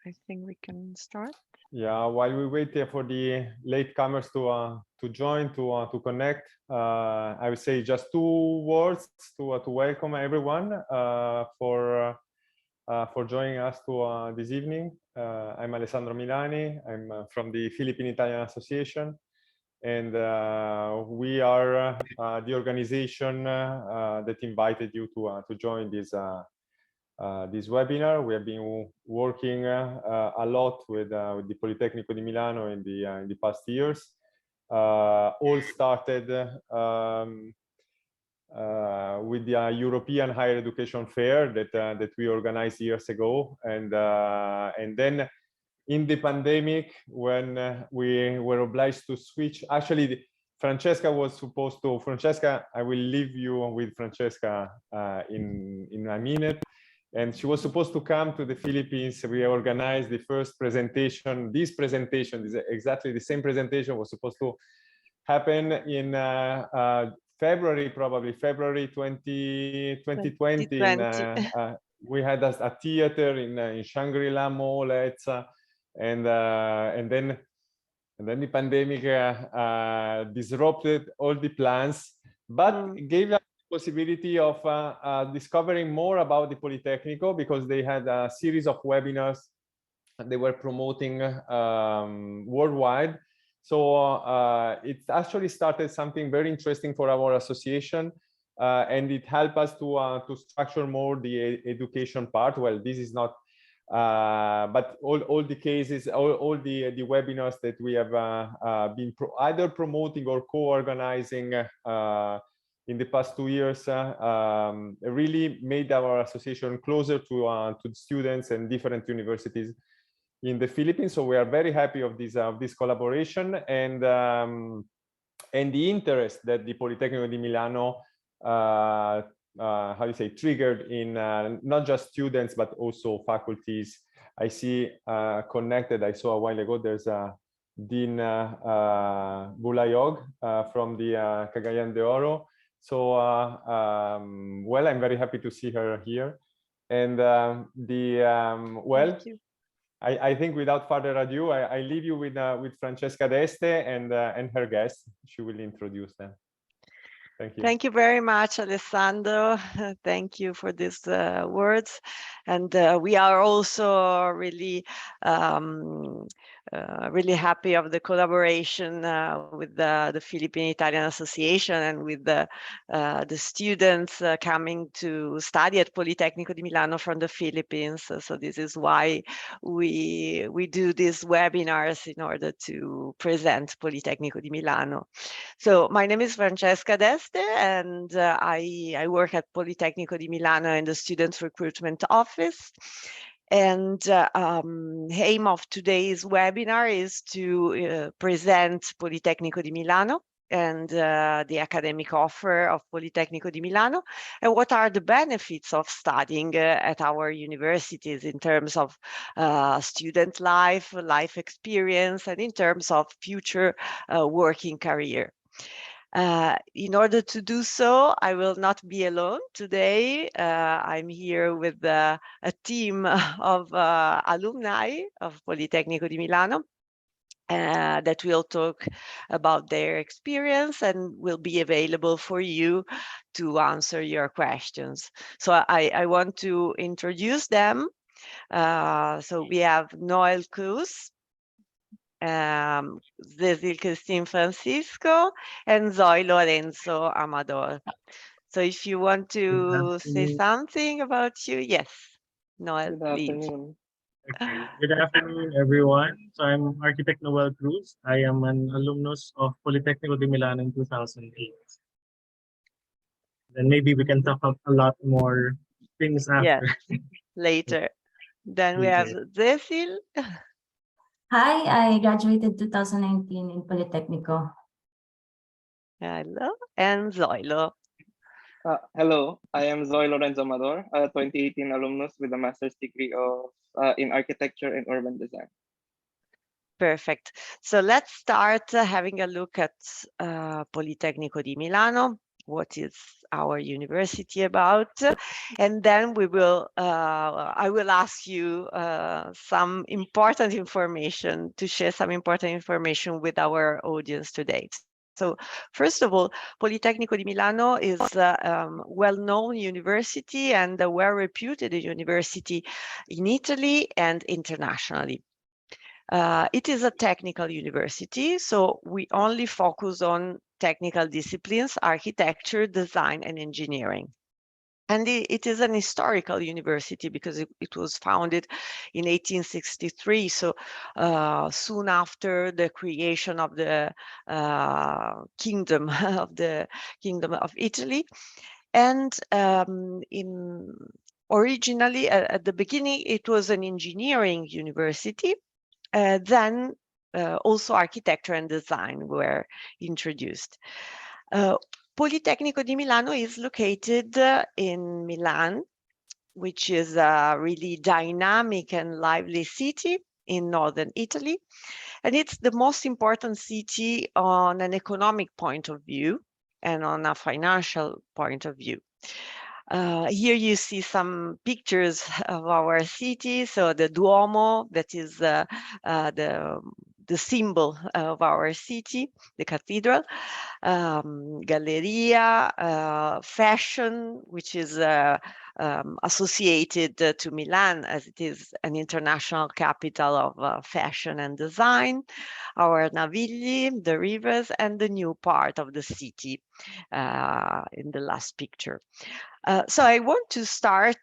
I think we can start. Yeah, while we wait for the latecomers to join, to connect, I would say just 2 words to welcome everyone for joining us this evening. I'm Alessandro Milani. I'm from the Philippine Italian Association, and we are the organization that invited you to join this webinar. We have been working a lot with the Politecnico di Milano in the past years. All started with the European Higher Education Fair that we organized years ago, and then in the pandemic, when we were obliged to switch, actually Francesca was supposed to. Francesca, I will leave you with Francesca in a minute. And she was supposed to come to the Philippines. We organized the first presentation. This presentation is exactly the same presentation was supposed to happen in February, probably February 2020. We had a theater in Shangri-La Mall, and then the pandemic disrupted all the plans, but gave us possibility of discovering more about the Polytechnico, because they had a series of webinars they were promoting worldwide. So it actually started something very interesting for our association, and it helped us to structure more the education part. Well, this is not, but all the cases, all the webinars that we have been either promoting or co-organizing in the past 2 years really made our association closer to the students and different universities in the Philippines. So we are very happy of this collaboration, and the interest that the Politecnico di Milano how do you say, triggered in not just students but also faculties. I see connected, I saw a while ago, there's Dean Bulayog from the Cagayan de Oro. So well, I'm very happy to see her here, and well, I think without further ado, I leave you with Francesca D'Este and her guest. She will introduce them. Thank you. Thank you very much, Alessandro. Thank you for these words. And we are also really really happy of the collaboration with the Philippine Italian Association and with the students coming to study at Politecnico di Milano from the Philippines. So this is why we do these webinars in order to present Politecnico di Milano. So my name is Francesca D'Este, and I work at Politecnico di Milano in the Student Recruitment Office. And aim of today's webinar is to present Politecnico di Milano and the academic offer of Politecnico di Milano, and what are the benefits of studying at our universities in terms of student life experience, and in terms of future working career. In order to do so, I will not be alone today. I'm here with a team of alumni of Politecnico di Milano that will talk about their experience and will be available for you to answer your questions. So I want to introduce them. So we have Noel Cruz, Cecil Christine Francisco, and Zoe Lorenzo Amador. So if you want to say something about you, yes, Noel, please. Okay. Good afternoon, everyone. So I'm Architect Noel Cruz. I am an alumnus of Politecnico di Milano in 2008. Then maybe we can talk a lot more things after. Yes, later. Then we have Cecil. Hi, I graduated 2019 in Polytechnico. Hello, and Zoilo. Hello, I am Zoe Lorenzo Amador, a 2018 alumnus with a master's degree in architecture and urban design. Perfect. So let's start having a look at Politecnico di Milano. what is our university about, and then we will I will ask you some important information to share some important information with our audience today. So first of all, Politecnico di Milano is a well-known university and a well-reputed university in Italy and internationally. It is a technical university, so we only focus on technical disciplines, architecture, design, and engineering. And it is an historical university because it was founded in 1863, so soon after the creation of the kingdom of the Kingdom of Italy. And originally, at the beginning, it was an engineering university. Then also architecture and design were introduced. Politecnico di Milano is located in Milan, which is a really dynamic and lively city in northern Italy. And it's the most important city on an economic point of view and on a financial point of view. Here you see some pictures of our city. So the Duomo, that is the symbol of our city, the cathedral, Galleria, fashion, which is associated to Milan as it is an international capital of fashion and design, our Navigli, the rivers, and the new part of the city in the last picture. So I want to start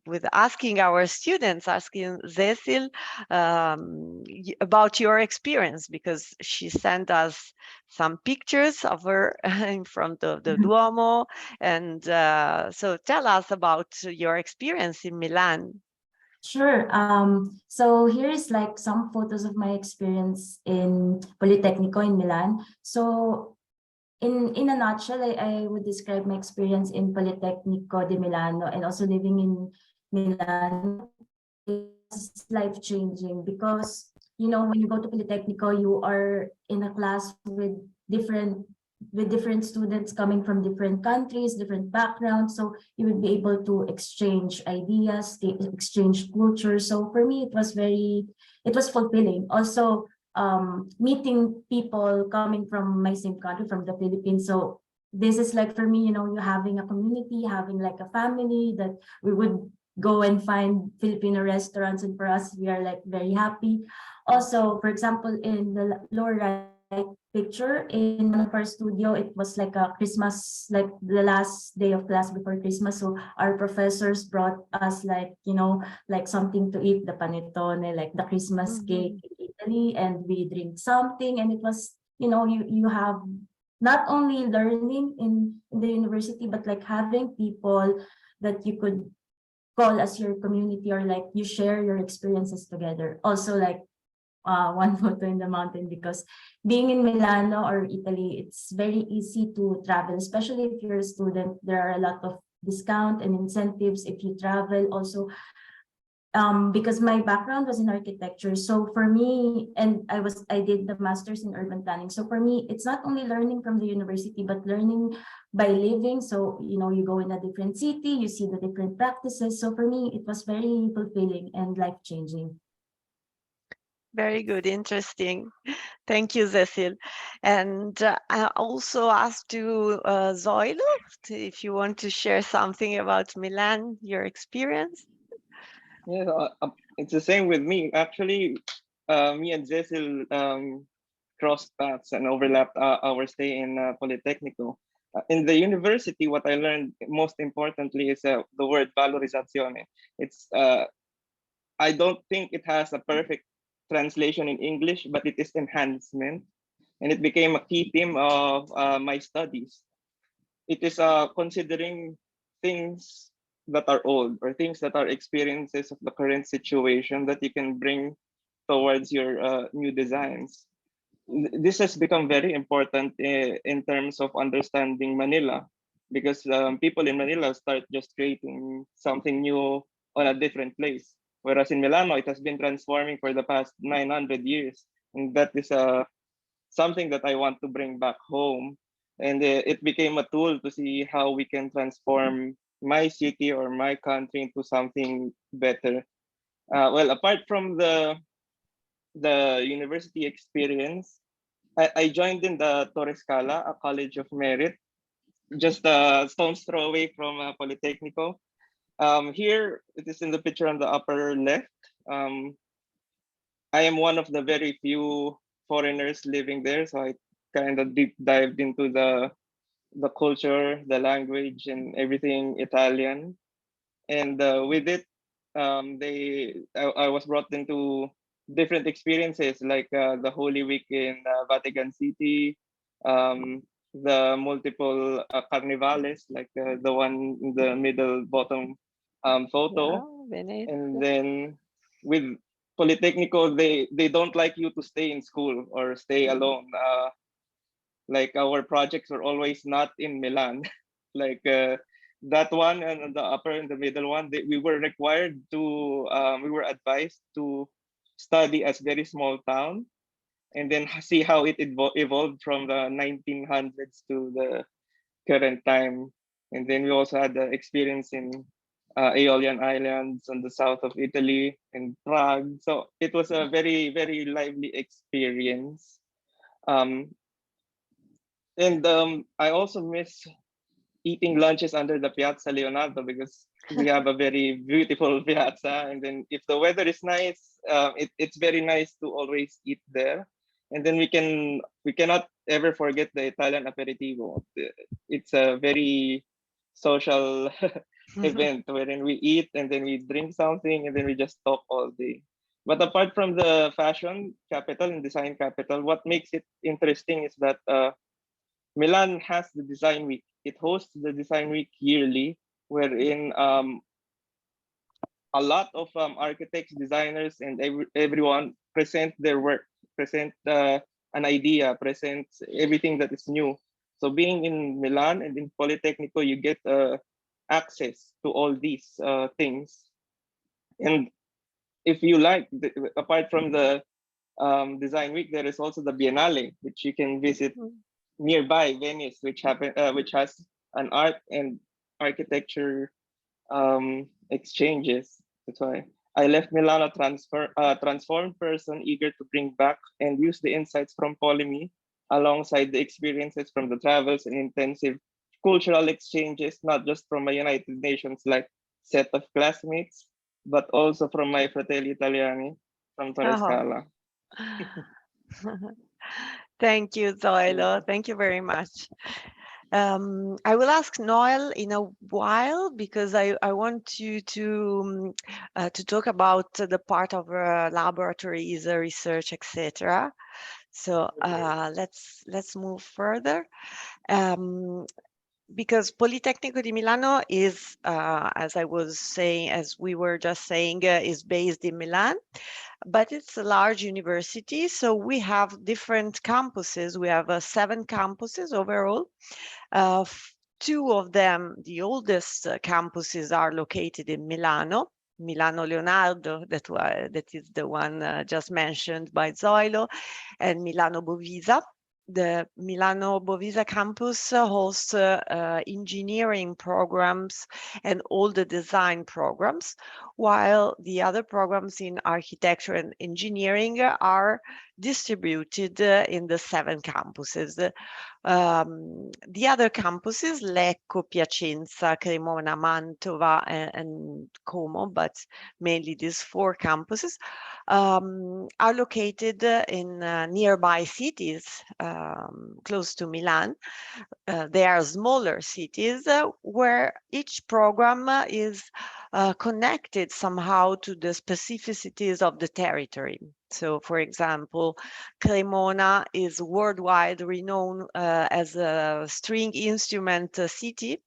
with asking our students, asking Cecil about your experience, because she sent us some pictures of her in front of the Duomo. And so tell us about your experience in Milan. Sure. So here's like some photos of my experience in Politecnico in Milan. So in a nutshell, I would describe my experience in Politecnico di Milano and also living in Milan. It's life-changing because, you know, when you go to Politecnico, you are in a class with different students coming from different countries, different backgrounds. So you would be able to exchange ideas, exchange culture. So for me, it was fulfilling. Also, meeting people coming from my same country, from the Philippines. So this is like, for me, you know, you having a community, having like a family that we would go and find Filipino restaurants, and for us, we are like very happy. Also, for example, in the lower right picture in one of our studio, it was like a Christmas, like the last day of class before Christmas. So our professors brought us like, you know, like something to eat, the panettone, like the Christmas cake in Italy, and we drink something. And it was, you know, you have not only learning in the university, but like having people that you could call as your community, or like you share your experiences together. Also, like one photo in the mountain, because being in Milano or Italy, it's very easy to travel, especially if you're a student. There are a lot of discount and incentives if you travel. Also, because my background was in architecture, so for me, and I did the master's in urban planning. So for me, it's not only learning from the university, but learning by living. So, you know, you go in a different city, you see the different practices. So for me, it was very fulfilling and life-changing. Very good, interesting. Thank you, Cecil. And I also asked you, Zoilo, if you want to share something about Milan, your experience. Yeah, it's the same with me. Actually, me and Cecil crossed paths and overlapped our stay in Politecnico. In the university, what I learned most importantly is the word valorizzazione. It's I don't think it has a perfect translation in English, but it is enhancement, and it became a key theme of my studies. It is considering things that are old, or things that are experiences of the current situation that you can bring towards your new designs. This has become very important in terms of understanding Manila, because people in Manila start just creating something new on a different place. Whereas in Milano, it has been transforming for the past 900 years. And that is something that I want to bring back home. and it became a tool to see how we can transform my city or my country into something better. Well, apart from the university experience, I joined in the Torrescala, a college of merit, just a stone's throw away from Polytechnico. Here, it is in the picture on the upper left. I am one of the very few foreigners living there, so I kind of deep dived into the culture, the language, and everything Italian. And with it, I was brought into different experiences like the Holy Week in Vatican City, the multiple carnivales, like the one in the middle bottom photo. Yeah, and then with Polytechnico, they don't like you to stay in school or stay alone. Like our projects are always not in Milan. Like that one and the upper and the middle one, we were required to, we were advised to study as very small town, and then see how it evolved from the 1900s to the current time. And then we also had the experience in Aeolian Islands on the south of Italy and Prague. So it was a very, very lively experience. And I also miss eating lunches under the Piazza Leonardo, because we have a very beautiful piazza. And then if the weather is nice, it's very nice to always eat there. And then we cannot ever forget the Italian aperitivo. It's a very social event wherein we eat and then we drink something and then we just talk all day. But apart from the fashion capital and design capital, what makes it interesting is that Milan has the design week. It hosts the design week yearly, wherein a lot of architects, designers, and everyone present their work, present an idea, present everything that is new. So being in Milan and in Politecnico, you get access to all these things. And if you like, apart from the design week, there is also the Biennale, which you can visit nearby Venice, which has an art and architecture exchanges. That's why I left Milano transformed person, eager to bring back and use the insights from PoliMi alongside the experiences from the travels and intensive cultural exchanges, not just from my United Nations like set of classmates, but also from my Fratelli Italiani from Torrescala. Thank you, Zoilo. Thank you very much. I will ask Noel in a while, because I want you to talk about the part of laboratories, research, etc. So let's move further. Because Politecnico di Milano is, as we were just saying, is based in Milan, but it's a large university. So we have different campuses. We have 7 campuses overall. 2 of them, the oldest campuses, are located in Milano. Milano Leonardo, that is the one just mentioned by Zoilo, and Milano Bovisa. The Milano Bovisa campus hosts engineering programs and all the design programs, while the other programs in architecture and engineering are distributed in the 7 campuses. The other campuses, Lecco, Piacenza, Cremona, Mantova, and Como, but mainly these 4 campuses, are located in nearby cities close to Milan. They are smaller cities where each program is connected somehow to the specificities of the territory. So, for example, Cremona is worldwide renowned as a string instrument city,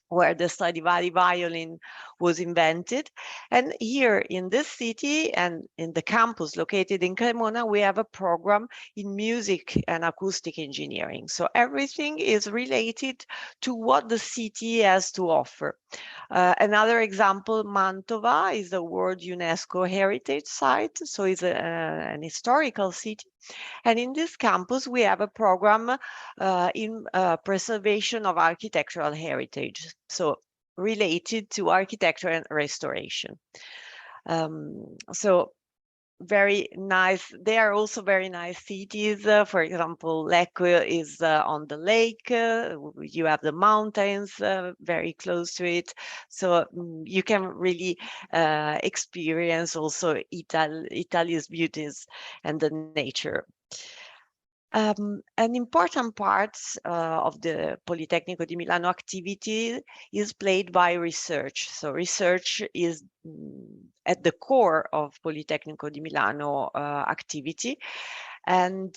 where the Stradivari violin was invented. And here in this city and in the campus located in Cremona, we have a program in music and acoustic engineering. So everything is related to what the city has to offer. Another example, Mantova is a World UNESCO Heritage Site, so it's an historical city. And in this campus, we have a program in preservation of architectural heritage, so related to architecture and restoration. So very nice. They are also very nice cities. For example, Lecco is on the lake. You have the mountains very close to it. So you can really experience also Italy's beauties and the nature. An important part of the Politecnico di Milano activity is played by research. So research is at the core of Politecnico di Milano activity. And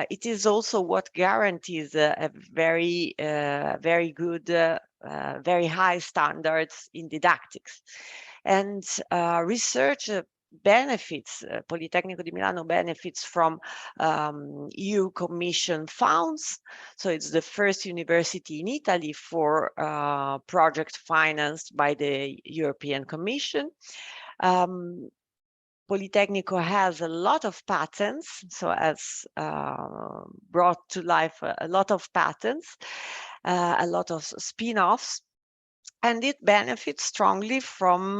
it is also what guarantees a very, very good, very high standards in didactics. And research benefits, Politecnico di Milano benefits from EU Commission funds. So it's the first university in Italy for project financed by the European Commission. Polytechnico has a lot of patents, so has brought to life a lot of patents, a lot of spin-offs. And it benefits strongly from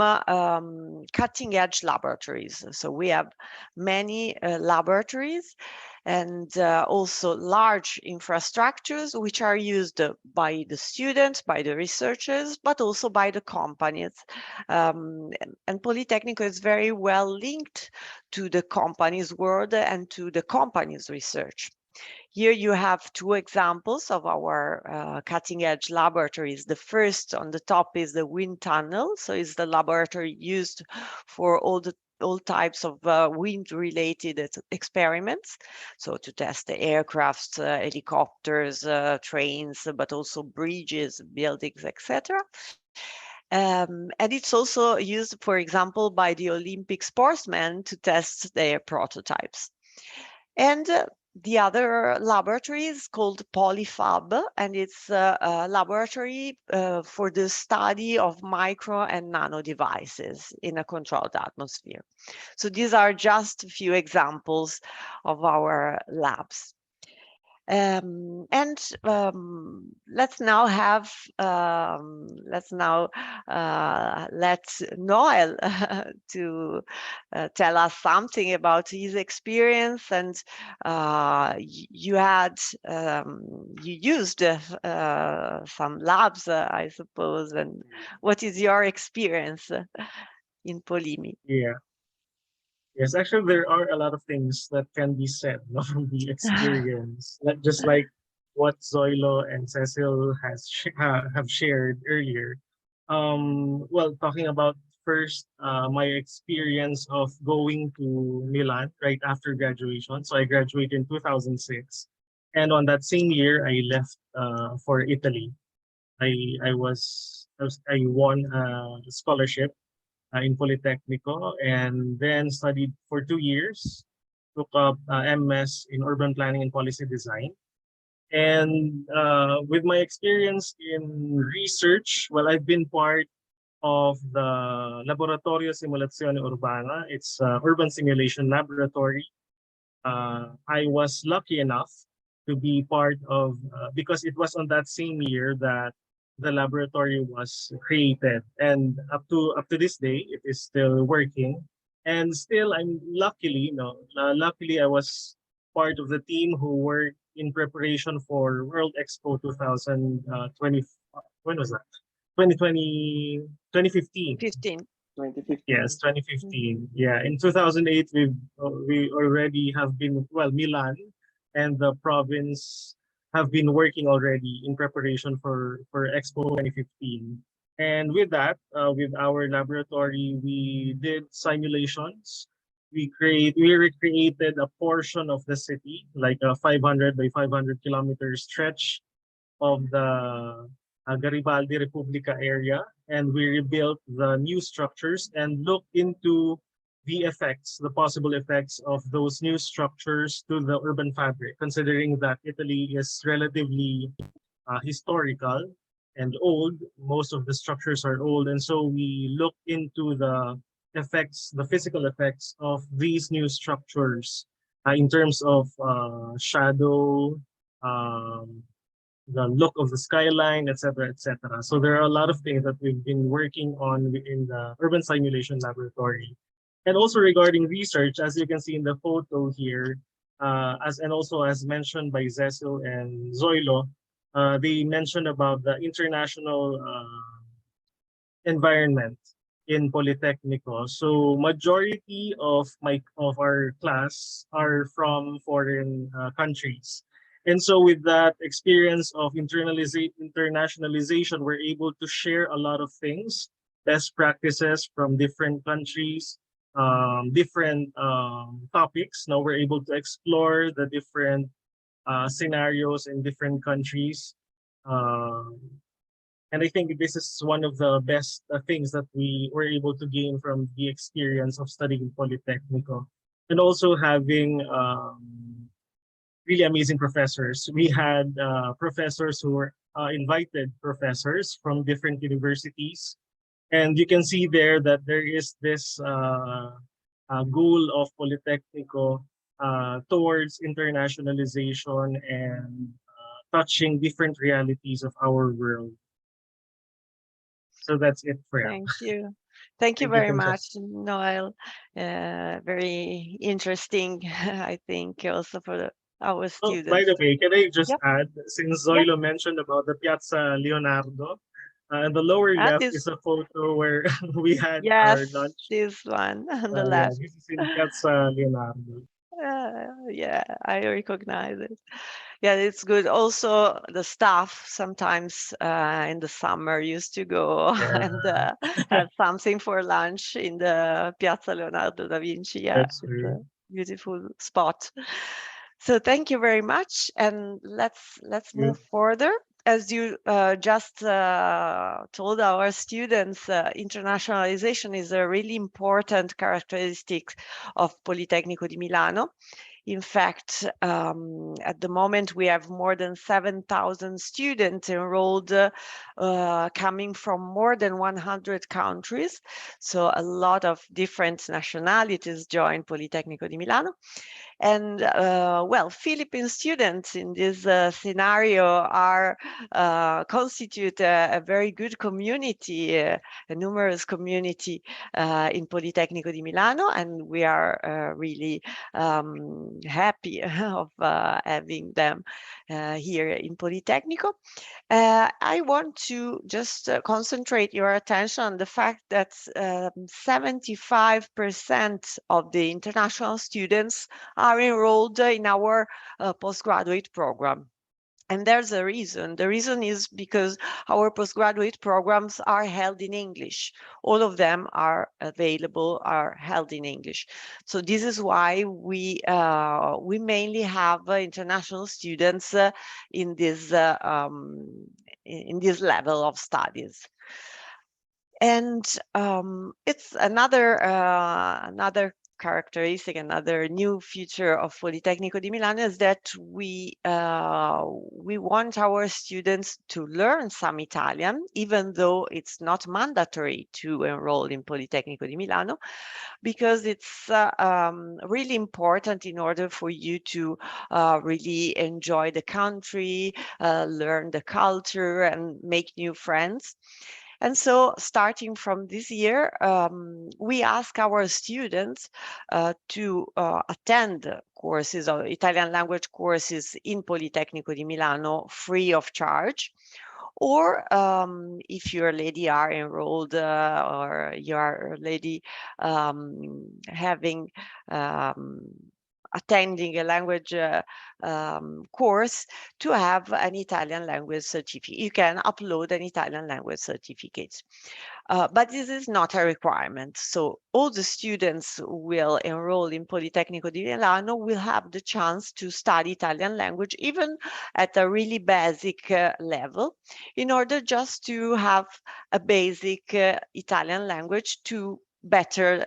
cutting-edge laboratories. So we have many laboratories and also large infrastructures which are used by the students, by the researchers, but also by the companies. And Polytechnico is very well linked to the companies' world and to the companies' research. Here you have two examples of our cutting-edge laboratories. The first on the top is the wind tunnel. So it's the laboratory used for all types of wind-related experiments. So to test the aircrafts, helicopters, trains, but also bridges, buildings, etc. And it's also used, for example, by the Olympic sportsmen to test their prototypes. And the other laboratory is called PoliFab, and it's a laboratory for the study of micro and nano devices in a controlled atmosphere. So these are just a few examples of our labs. Let's now let Noel to tell us something about his experience. And you used some labs, I suppose. And what is your experience in PoliMi? Yeah. Yes, actually, there are a lot of things that can be said from the experience, just like what Zoilo and Cecil have shared earlier. Well, talking about first my experience of going to Milan right after graduation. So I graduated in 2006, and on that same year, I left for Italy. I won a scholarship in Polytechnico, and then studied for 2 years, took up MS in urban planning and policy design. And with my experience in research, well, I've been part of the Laboratories Simulazione Urbana. It's an urban simulation laboratory. I was lucky enough to be part of, because it was on that same year that the laboratory was created, and up to this day it is still working. And still, I'm luckily I was part of the team who worked in preparation for World Expo 2020. When was that? 2020, 2015. 2015. Yes, 2015. Yeah, in 2008 we already have been, well, Milan and the province have been working already in preparation for Expo 2015. And with that, with our laboratory, we did simulations. We recreated a portion of the city, like a 500 by 500 kilometer stretch of the Garibaldi Republica area, and we rebuilt the new structures and looked into the possible effects of those new structures to the urban fabric, considering that Italy is relatively historical and old. Most of the structures are old, and so we look into the effects, the physical effects of these new structures in terms of shadow, um, the look of the skyline, etc., etc. So there are a lot of things that we've been working on in the Urban Simulation Laboratory. And also regarding research, as you can see in the photo here, and also as mentioned by Cecil and Zoilo, they mentioned about the international environment in Polytechnico. So majority of our class are from foreign countries. And so with that experience of internationalization, we're able to share a lot of things, best practices from different countries, different topics. Now we're able to explore the different scenarios in different countries. And I think this is one of the best things that we were able to gain from the experience of studying Polytechnico. And also having really amazing professors. We had professors who were invited professors from different universities. And you can see there that there is this goal of Polytechnico towards internationalization and touching different realities of our world. So that's it for Thank you. Thank you very much, Noel. Very interesting, I think, also for our students. By the way, can I just add, since Zoilo mentioned about the Piazza Leonardo, and the lower left is a photo where we had our lunch. This one on the left. This is in Piazza Leonardo. Yeah, I recognize it. Yeah, it's good. Also, the staff sometimes in the summer used to go and have something for lunch in the Piazza Leonardo da Vinci. Yeah, it's a beautiful spot. So thank you very much, and let's move further. As you just told our students, internationalization is a really important characteristic of Politecnico di Milano. In fact, at the moment, we have more than 7,000 students enrolled coming from more than 100 countries. So a lot of different nationalities join Politecnico di Milano. And well, Philippine students in this scenario are constitute a very good community, a numerous community in Politecnico di Milano, and we are really happy of having them here in Politecnico. I want to just concentrate your attention on the fact that 75% of the international students are enrolled in our postgraduate program. And there's a reason. The reason is because our postgraduate programs are held in English. All of them are available, are held in English. So this is why we mainly have international students in this level of studies. And it's another characteristic, another new feature of Politecnico di Milano is that we want our students to learn some Italian, even though it's not mandatory to enroll in Politecnico di Milano, because it's really important in order for you to really enjoy the country, learn the culture, and make new friends. And so starting from this year, we ask our students to attend courses or Italian language courses in Politecnico di Milano free of charge. Or if you already are enrolled or you are already attending a language course, to have an Italian language certificate. You can upload an Italian language certificate. But this is not a requirement. So all the students who will enroll in Politecnico di Milano will have the chance to study Italian language, even at a really basic level, in order just to have a basic Italian language to better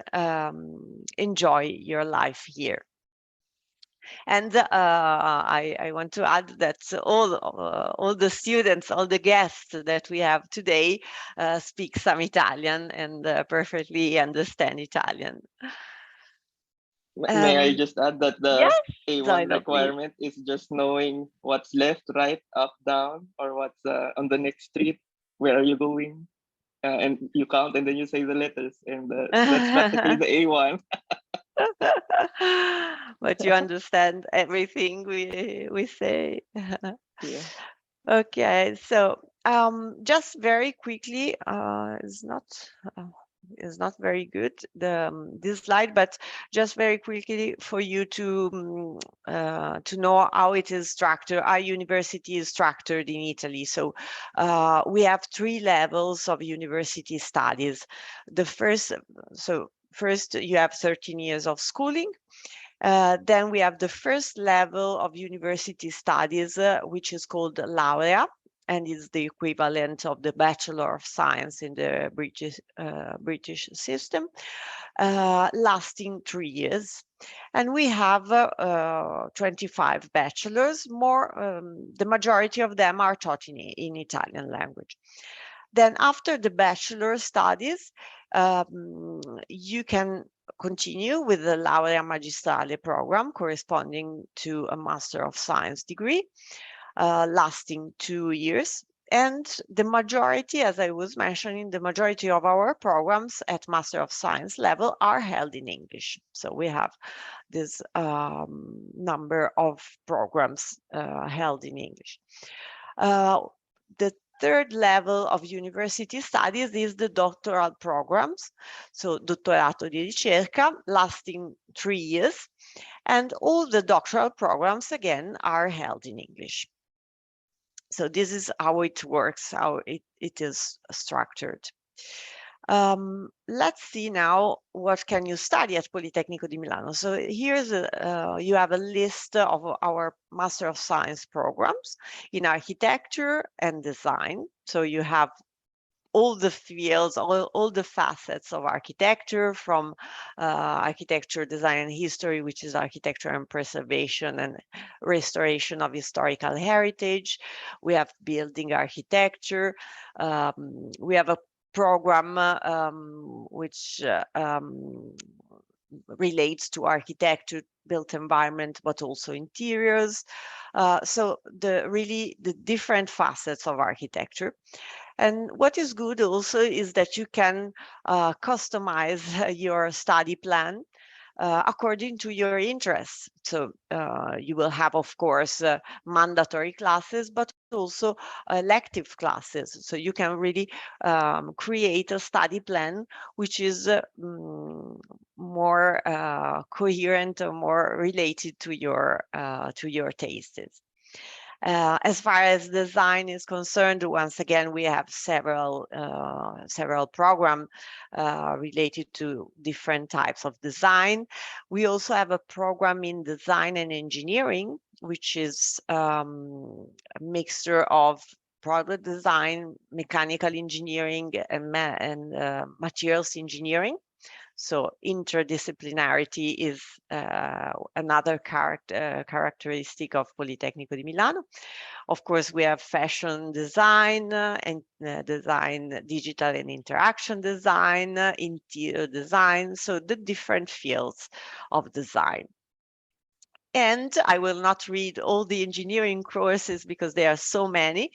enjoy your life here. And I want to add that all the students, all the guests that we have today speak some Italian and perfectly understand Italian. May I just add that the Yes, A1 Zoilo, requirement is just knowing what's left, right, up, down, or what's on the next street. Where are you going? And you count, and then you say the letters, and that's practically the A1. But you understand everything we say. Yeah. Okay, so just very quickly, is not very good this slide, but just very quickly for you to know how it is structured, our university is structured in Italy. So we have 3 levels of university studies. First you have 13 years of schooling. Then we have the first level of university studies, which is called laurea, and is the equivalent of the Bachelor of Science in the British system, lasting 3 years. And we have 25 bachelors, the majority of them are taught in Italian language. Then after the bachelor studies, you can continue with the Laurea Magistrale program corresponding to a Master of Science degree, lasting 2 years. And the majority, as I was mentioning, the majority of our programs at Master of Science level are held in English. So we have this number of programs held in English. The third level of university studies is the doctoral programs, so dottorato di ricerca, lasting 3 years, and all the doctoral programs again are held in English. So this is how it works, how it is structured. Let's see now what can you study at Politecnico di Milano. So here's you have a list of our Master of Science programs in architecture and design. So you have all the fields, all the facets of architecture, from architecture, design, and history, which is architecture and preservation and restoration of historical heritage. We have building architecture. We have a program which relates to architecture, built environment, but also interiors. So the different facets of architecture. And what is good also is that you can customize your study plan according to your interests. So you will have, of course, mandatory classes, but also elective classes. So you can really create a study plan which is more coherent or more related to your tastes. As far as design is concerned, once again, we have several programs related to different types of design. We also have a program in design and engineering, which is a mixture of product design, mechanical engineering, and materials engineering. So interdisciplinarity is another characteristic of Politecnico di Milano. Of course, we have fashion design and design, digital and interaction design, interior design, so the different fields of design. And I will not read all the engineering courses because there are so many.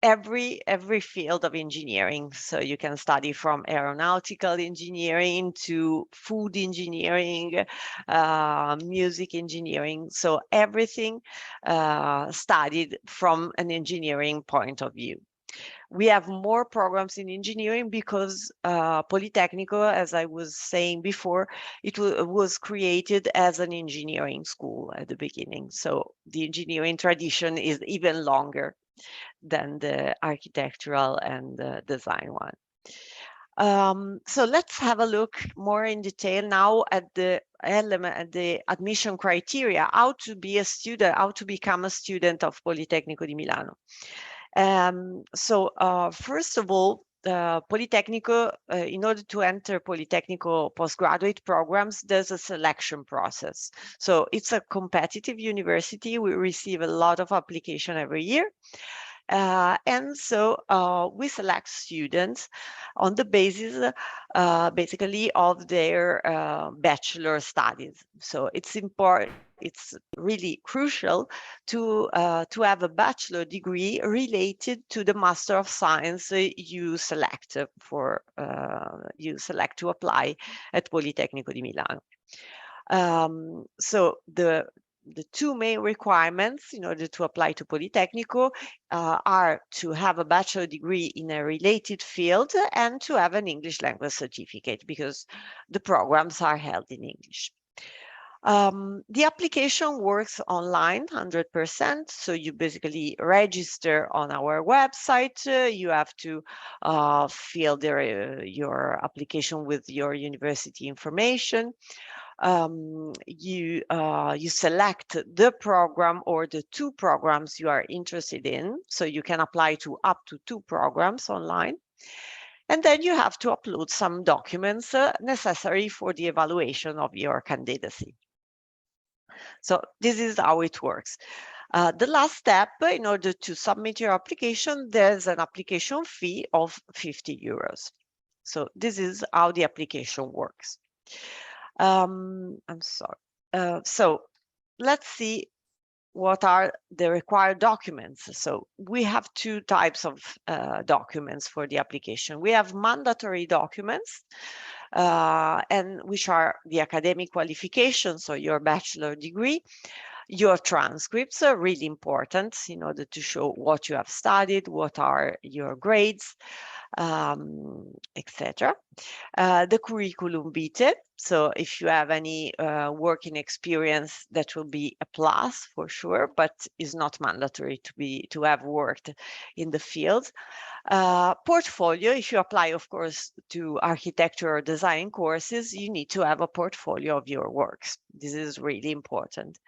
Every field of engineering. So you can study from aeronautical engineering to food engineering, music engineering. So everything studied from an engineering point of view. We have more programs in engineering because Politecnico, as I was saying before, it was created as an engineering school at the beginning. So the engineering tradition is even longer than the architectural and the design one. So let's have a look more in detail now at the admission criteria, how to be a student, how to become a student of Politecnico di Milano. So first of all, Polytechnico, in order to enter Polytechnico postgraduate programs, there's a selection process. So it's a competitive university. We receive a lot of application every year. And so we select students on the basis basically of their bachelor studies. So it's important, it's really crucial to have a bachelor degree related to the Master of Science you select to apply at Politecnico di Milano. So the two main requirements in order to apply to Polytechnico are to have a bachelor degree in a related field and to have an English language certificate, because the programs are held in English. The application works online 100%. So you basically register on our website. You have to fill your application with your university information. You select the program or the two programs you are interested in. So you can apply to up to 2 programs online. And then you have to upload some documents necessary for the evaluation of your candidacy. So this is how it works. The last step, in order to submit your application, there's an application fee of 50 euros. So this is how the application works. I'm sorry. So let's see what are the required documents. So we have 2 types of documents for the application. We have mandatory documents, and which are the academic qualifications, so your bachelor degree. Your transcripts are really important in order to show what you have studied, what are your grades, etc. The curriculum vitae. So if you have any working experience, that will be a plus for sure, but is not mandatory to have worked in the field. Portfolio, if you apply, of course, to architecture or design courses, you need to have a portfolio of your works. This is really important.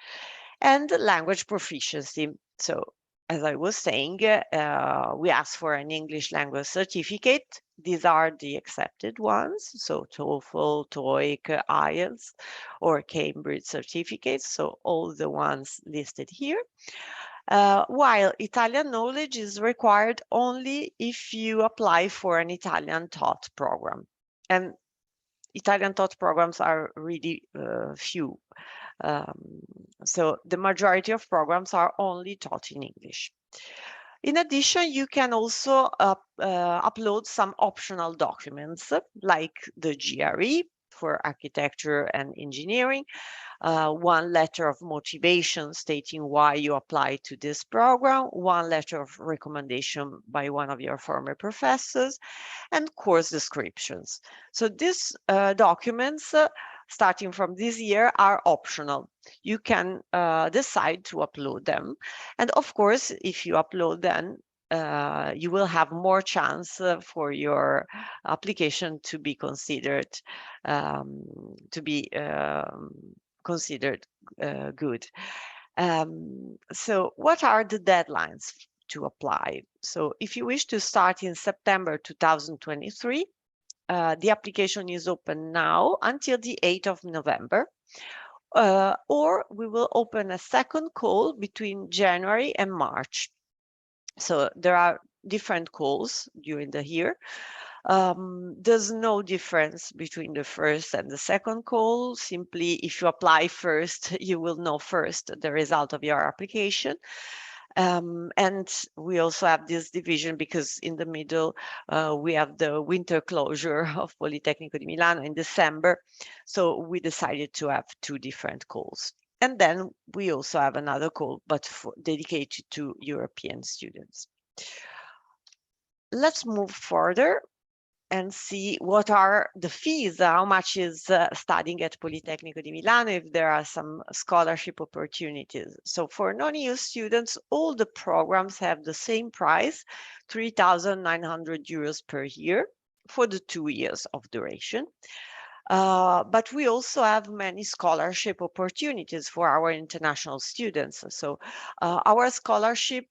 And language proficiency. So as I was saying, we ask for an English language certificate. These are the accepted ones. So TOEFL, TOEIC, IELTS, or Cambridge certificates. So all the ones listed here. While Italian knowledge is required only if you apply for an Italian taught program. And Italian taught programs are really few. So the majority of programs are only taught in English. In addition, you can also upload some optional documents like the GRE for architecture and engineering, 1 letter of motivation stating why you applied to this program, 1 letter of recommendation by one of your former professors, and course descriptions. So these documents, starting from this year, are optional. You can decide to upload them. And of course, if you upload them, you will have more chance for your application to be considered good. So what are the deadlines to apply? So if you wish to start in September 2023, the application is open now until the 8th of November, or we will open a second call between January and March. So there are different calls during the year. There's no difference between the first and the second call. Simply, if you apply first, you will know first the result of your application. And we also have this division because in the middle, we have the winter closure of Politecnico di Milano in December. So we decided to have 2 different calls. And then we also have another call, but dedicated to European students. Let's move further and see what are the fees, how much is studying at Politecnico di Milano, if there are some scholarship opportunities. So for non-EU students, all the programs have the same price, 3,900 euros per year for the 2 years of duration. But we also have many scholarship opportunities for our international students. So our scholarship,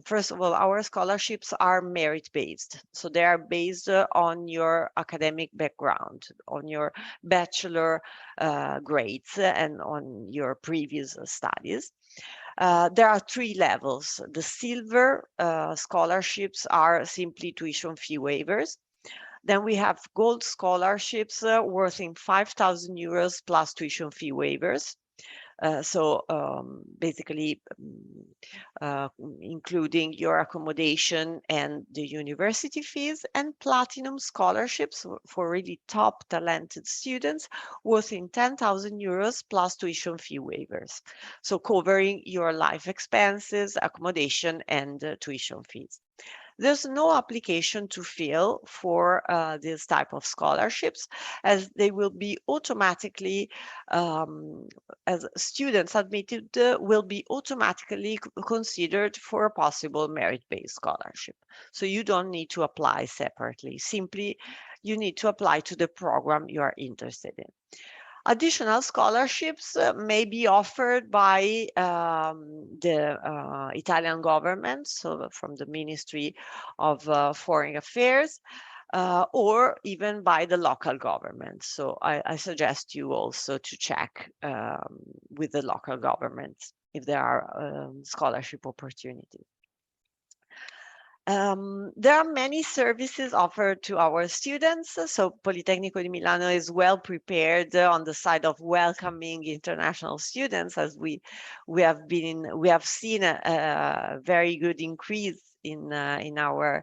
first of all, our scholarships are merit-based. So they are based on your academic background, on your bachelor grades and on your previous studies. There are 3 levels. The silver scholarships are simply tuition fee waivers. Then we have gold scholarships worth 5,000 euros plus tuition fee waivers. Basically including your accommodation and the university fees, and platinum scholarships for really top talented students worth 10,000 euros plus tuition fee waivers. So covering your life expenses, accommodation, and tuition fees. There's no application to fill for this type of scholarships, as they will be automatically, as students admitted, will be automatically considered for a possible merit-based scholarship. So you don't need to apply separately. Simply, you need to apply to the program you are interested in. Additional scholarships may be offered by the Italian government, so from the Ministry of Foreign Affairs, or even by the local government. So I suggest you also to check with the local governments if there are scholarship opportunities. There are many services offered to our students. So Politecnico di Milano is well prepared on the side of welcoming international students, as we have seen a very good increase in the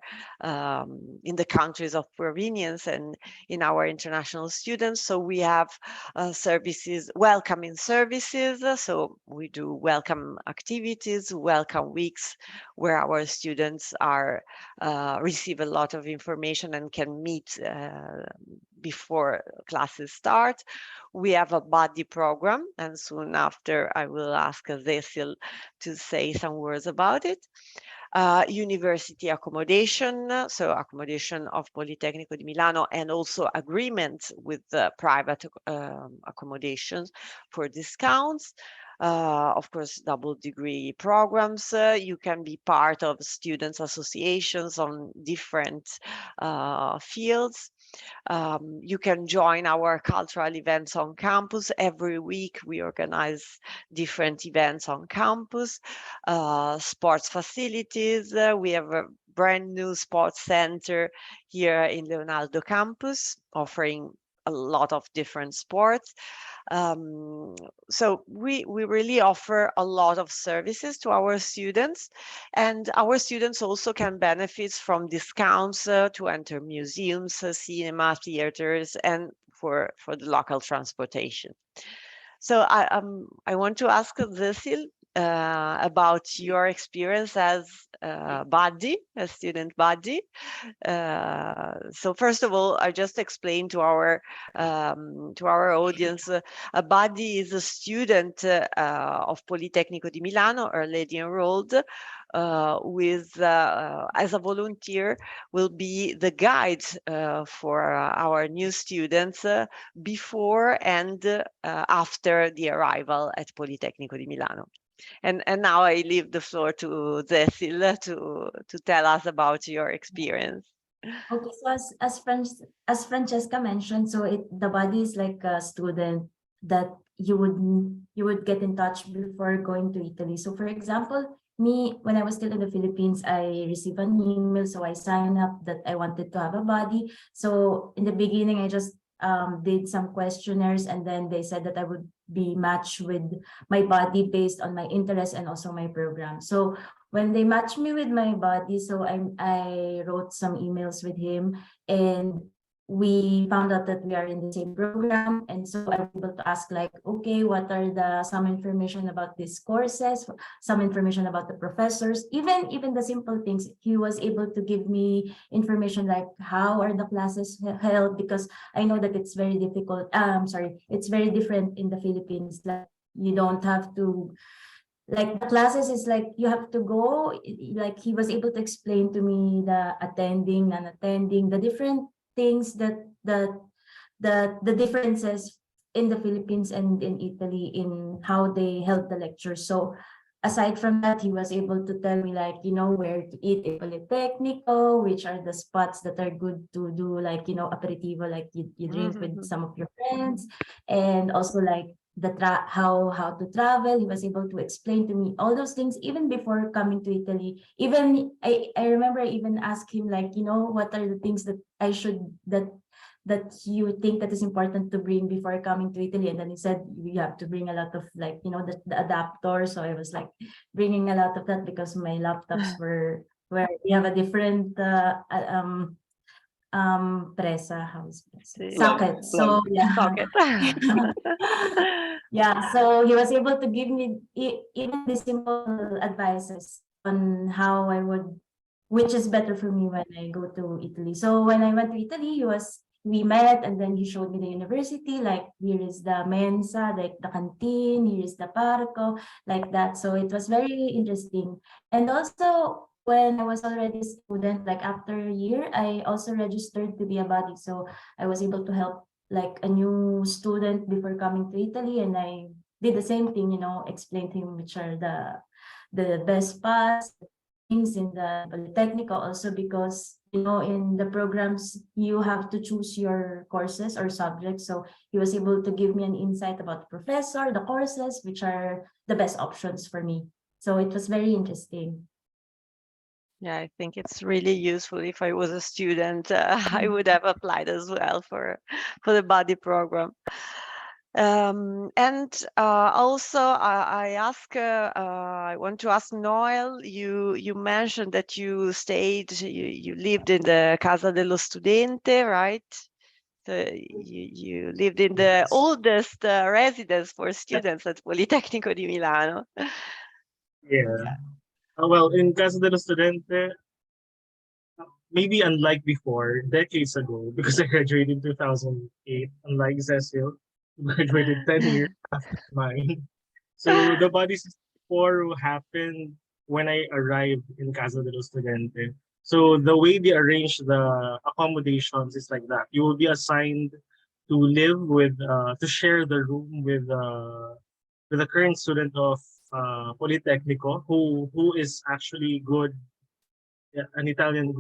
countries of provenience and in our international students. So we have services, welcoming services. So we do welcome activities, welcome weeks, where our students are receive a lot of information and can meet before classes start. We have a buddy program, and soon after I will ask Cecil to say some words about it. University accommodation, so accommodation of Politecnico di Milano, and also agreements with private accommodations for discounts. Of course, double degree programs. You can be part of students' associations on different fields. You can join our cultural events on campus. Every week we organize different events on campus. Sports facilities. We have a brand new sports center here in Leonardo campus, offering a lot of different sports. So we really offer a lot of services to our students, and our students also can benefit from discounts to enter museums, cinema, theaters, and for the local transportation. So I want to ask Cecil about your experience as a student buddy. So first of all, I just explained to our audience, a buddy is a student of Politecnico di Milano, already enrolled, with as a volunteer, will be the guide for our new students before and after the arrival at Politecnico di Milano. And now I leave the floor to Cecil to tell us about your experience. Okay, so as Francesca mentioned, so the body is like a student that you would get in touch before going to Italy. So for example, me, when I was still in the Philippines, I received an email, so I signed up that I wanted to have a body. So in the beginning, I just did some questionnaires, and then they said that I would be matched with my body based on my interest and also my program. So when they matched me with my body, so I wrote some emails with him, and we found out that we are in the same program. And so I was able to ask, like, okay, what are some information about these courses, some information about the professors, even the simple things. He was able to give me information like how are the classes held, because I know that it's very difficult. It's very different in the Philippines. Like, you don't have to, like, the classes is like you have to go. Like, he was able to explain to me the attending, non-attending, the different things that the differences in the Philippines and in Italy in how they held the lectures. So aside from that, he was able to tell me, like, you know, where to eat in Polytechnico, which are the spots that are good to do, like, you know, aperitivo, like you drink with some of your friends, and also like how to travel. He was able to explain to me all those things even before coming to Italy. Even I remember I even asked him, like, you know, what are the things that I should that you think that is important to bring before coming to Italy? And then he said, you have to bring a lot of, like, you know, the adapter. So I was like bringing a lot of that because my laptops were where we have a different presa, how's presa? Socket. So yeah. Socket. Yeah, so he was able to give me even the simple advices on how I would, which is better for me when I go to Italy. So when I went to Italy, we met, and then he showed me the university, like, here is the mensa, like the canteen, here is the parco, like that. So it was very interesting. And also when I was already a student, like after a year, I also registered to be a buddy. So I was able to help like a new student before coming to Italy, and I did the same thing, you know, explain to him which are the best spots, things in the Polytechnico, also because, you know, in the programs you have to choose your courses or subjects. So he was able to give me an insight about the professor, the courses, which are the best options for me. So it was very interesting. Yeah, I think it's really useful. If I was a student, I would have applied as well for the buddy program. And also, I want to ask Noel. You mentioned that you lived in the Casa dello Studente, right? So you lived in the oldest residence for students at Politecnico di Milano. Yeah. Well, in Casa dello Studente, maybe unlike before, decades ago, because I graduated in 2008, unlike Cecil, who graduated 10 years after mine. So the body system before happened when I arrived in Casa dello Studente. So the way they arrange the accommodations is like that. You will be assigned to live with, to share the room with a current student of Politecnico who is actually good, an Italian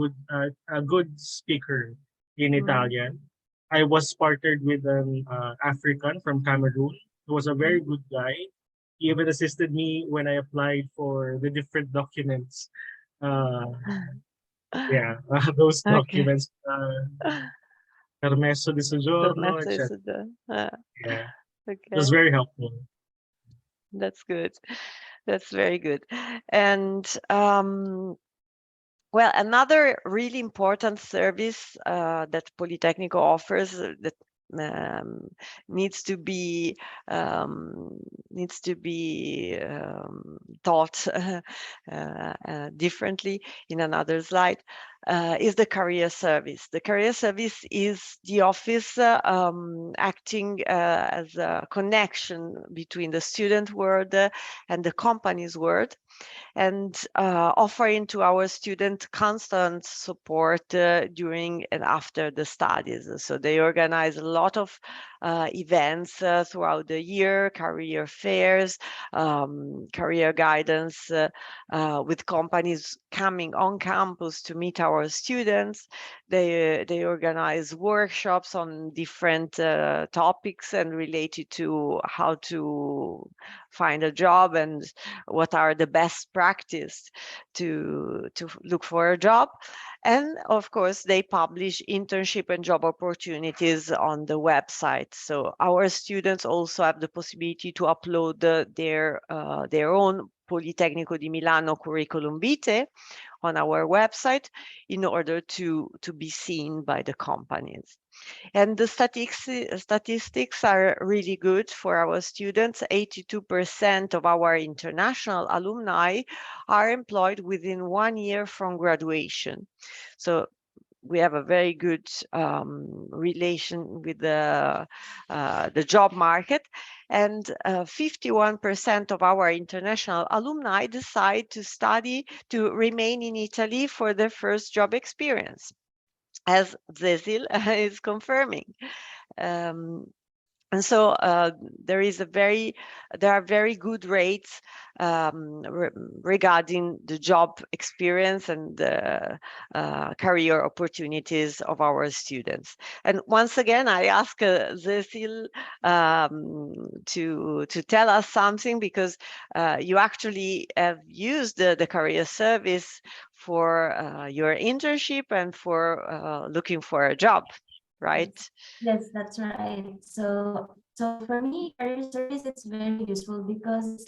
a good speaker in Italian. I was partnered with an African from Cameroon who was a very good guy. He even assisted me when I applied for the different documents. Yeah, those Okay. documents, permesso di soggiorno, Permesso di etc. soggiorno. Yeah, it was Okay, very helpful. that's good. That's very good. And well, another really important service that Politecnico offers that um, needs to be taught differently in another slide is the career service. The career service is the office acting as a connection between the student world and the company's world, and offering to our students constant support during and after the studies. So they organize a lot of events throughout the year, career fairs, career guidance with companies coming on campus to meet our students. They organize workshops on different topics and related to how to find a job and what are the best practice to look for a job. And of course, they publish internship and job opportunities on the website. So our students also have the possibility to upload their own Politecnico di Milano curriculum vitae on our website in order to be seen by the companies. And the statistics are really good for our students. 82% of our international alumni are employed within 1 year from graduation. So we have a very good relation with the job market, and 51% of our international alumni decide to remain in Italy for their first job experience, as Cecil is confirming. And so there are very good rates regarding the job experience and the career opportunities of our students. And once again, I ask Cecil to tell us something, because you actually have used the career service for your internship and for looking for a job, right? Yes, that's right. So for me, career service, it's very useful because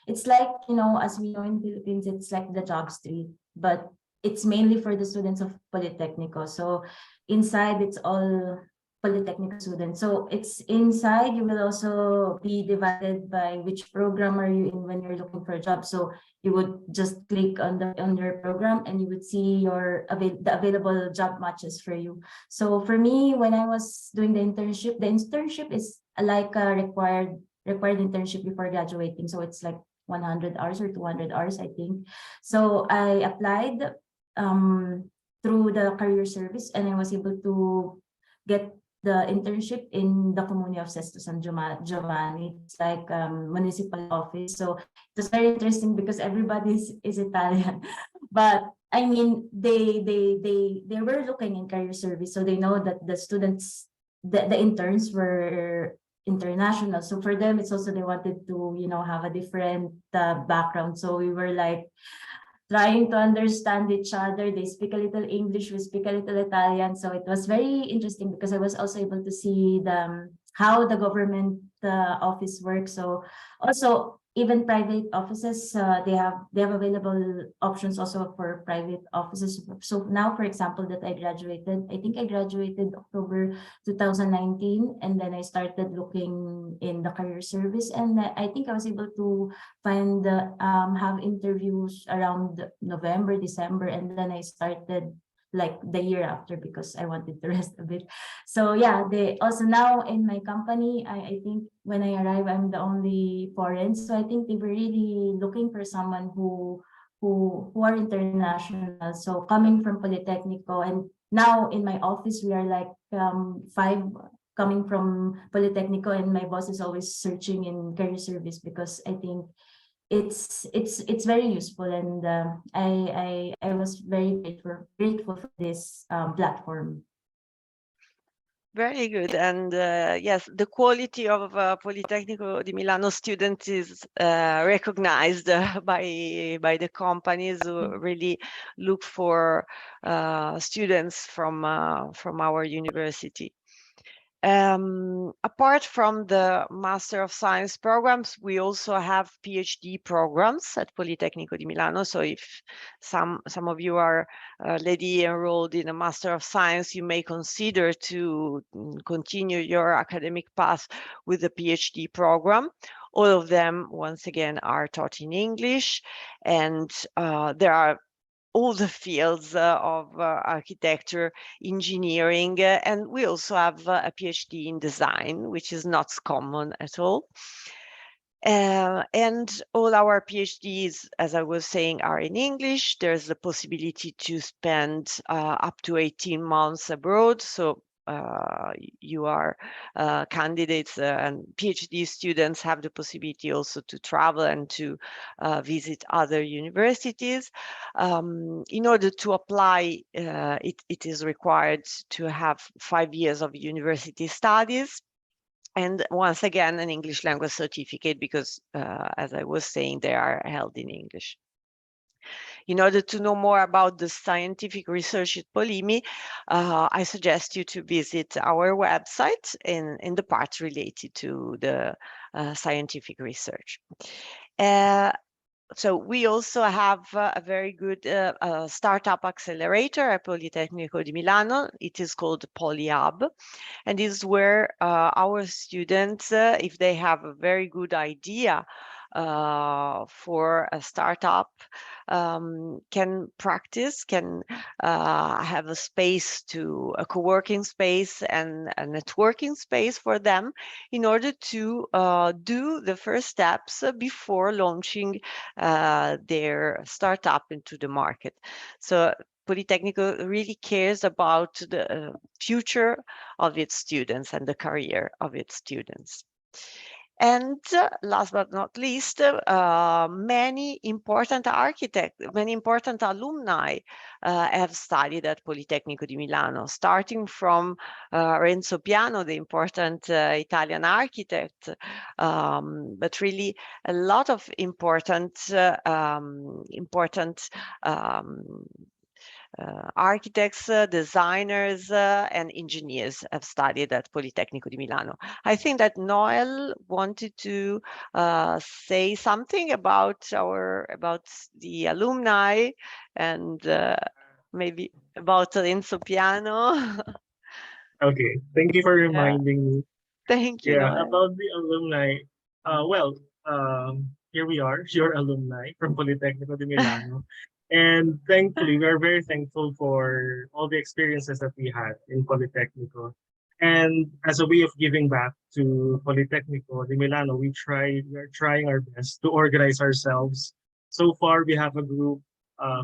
it's like, you know, as we know in Philippines, it's like the job street, but it's mainly for the students of Polytechnico. So inside, it's all Polytechnico students. So it's inside, you will also be divided by which program are you in when you're looking for a job. So you would just click on your program and you would see the available job matches for you. So for me, when I was doing the internship is like a required internship before graduating. So it's like 100 hours or 200 hours, I think. So I applied through the career service, and I was able to get the internship in the Comune of Sesto San Giovanni. It's like municipal office. So it was very interesting because everybody is Italian, but I mean, they were looking in career service, so they know that the students, the interns were international. So for them, it's also they wanted to, you know, have a different background. So we were like trying to understand each other. They speak a little English, we speak a little Italian. So it was very interesting because I was also able to see how the government office works. So also even private offices, they have available options also for private offices. So now, for example, that I think I graduated October 2019, and then I started looking in the career service, and I think I was able to find have interviews around November, December, and then I started like the year after because I wanted to rest a bit. So yeah, they also now in my company, I think when I arrive, I'm the only foreign. So I think they were really looking for someone who are international. So coming from Polytechnico, and now in my office, we are like 5 coming from Polytechnico, and my boss is always searching in career service because I think it's very useful, and I was very grateful for this platform. Very good. And yes, the quality of Politecnico di Milano students is recognized by the companies who really look for students from our university. Apart from the Master of Science programs, we also have PhD programs at Politecnico di Milano. So if some of you are already enrolled in a Master of Science, you may consider to continue your academic path with the PhD program. All of them, once again, are taught in English, and there are all the fields of architecture, engineering, and we also have a PhD in design, which is not common at all. And all our PhDs, as I was saying, are in English. There's the possibility to spend up to 18 months abroad. So you are candidates and PhD students have the possibility also to travel and to visit other universities. In order to apply, it is required to have 5 years of university studies. And once again, an English language certificate, because as I was saying, they are held in English. In order to know more about the scientific research at PoliMi, I suggest you to visit our website in the part related to the scientific research. So we also have a very good startup accelerator at Politecnico di Milano. It is called PoliHub, and is where our students, if they have a very good idea for a startup, can practice, can have a space a co-working space and a networking space for them in order to do the first steps before launching their startup into the market. So Politecnico really cares about the future of its students and the career of its students. And last but not least, many important architects, many important alumni have studied at Politecnico di Milano, starting from Renzo Piano, the important Italian architect, but really a lot of important architects, designers, and engineers have studied at Politecnico di Milano. I think that Noel wanted to say something about the alumni and maybe about Renzo Piano. Okay, thank you for reminding me. Thank you, Noel. About the alumni. Here we are, your alumni from Politecnico di Milano. And thankfully, we are very thankful for all the experiences that we had in Politecnico. And as a way of giving back to Politecnico di Milano, we are trying our best to organize ourselves. So far, we have a group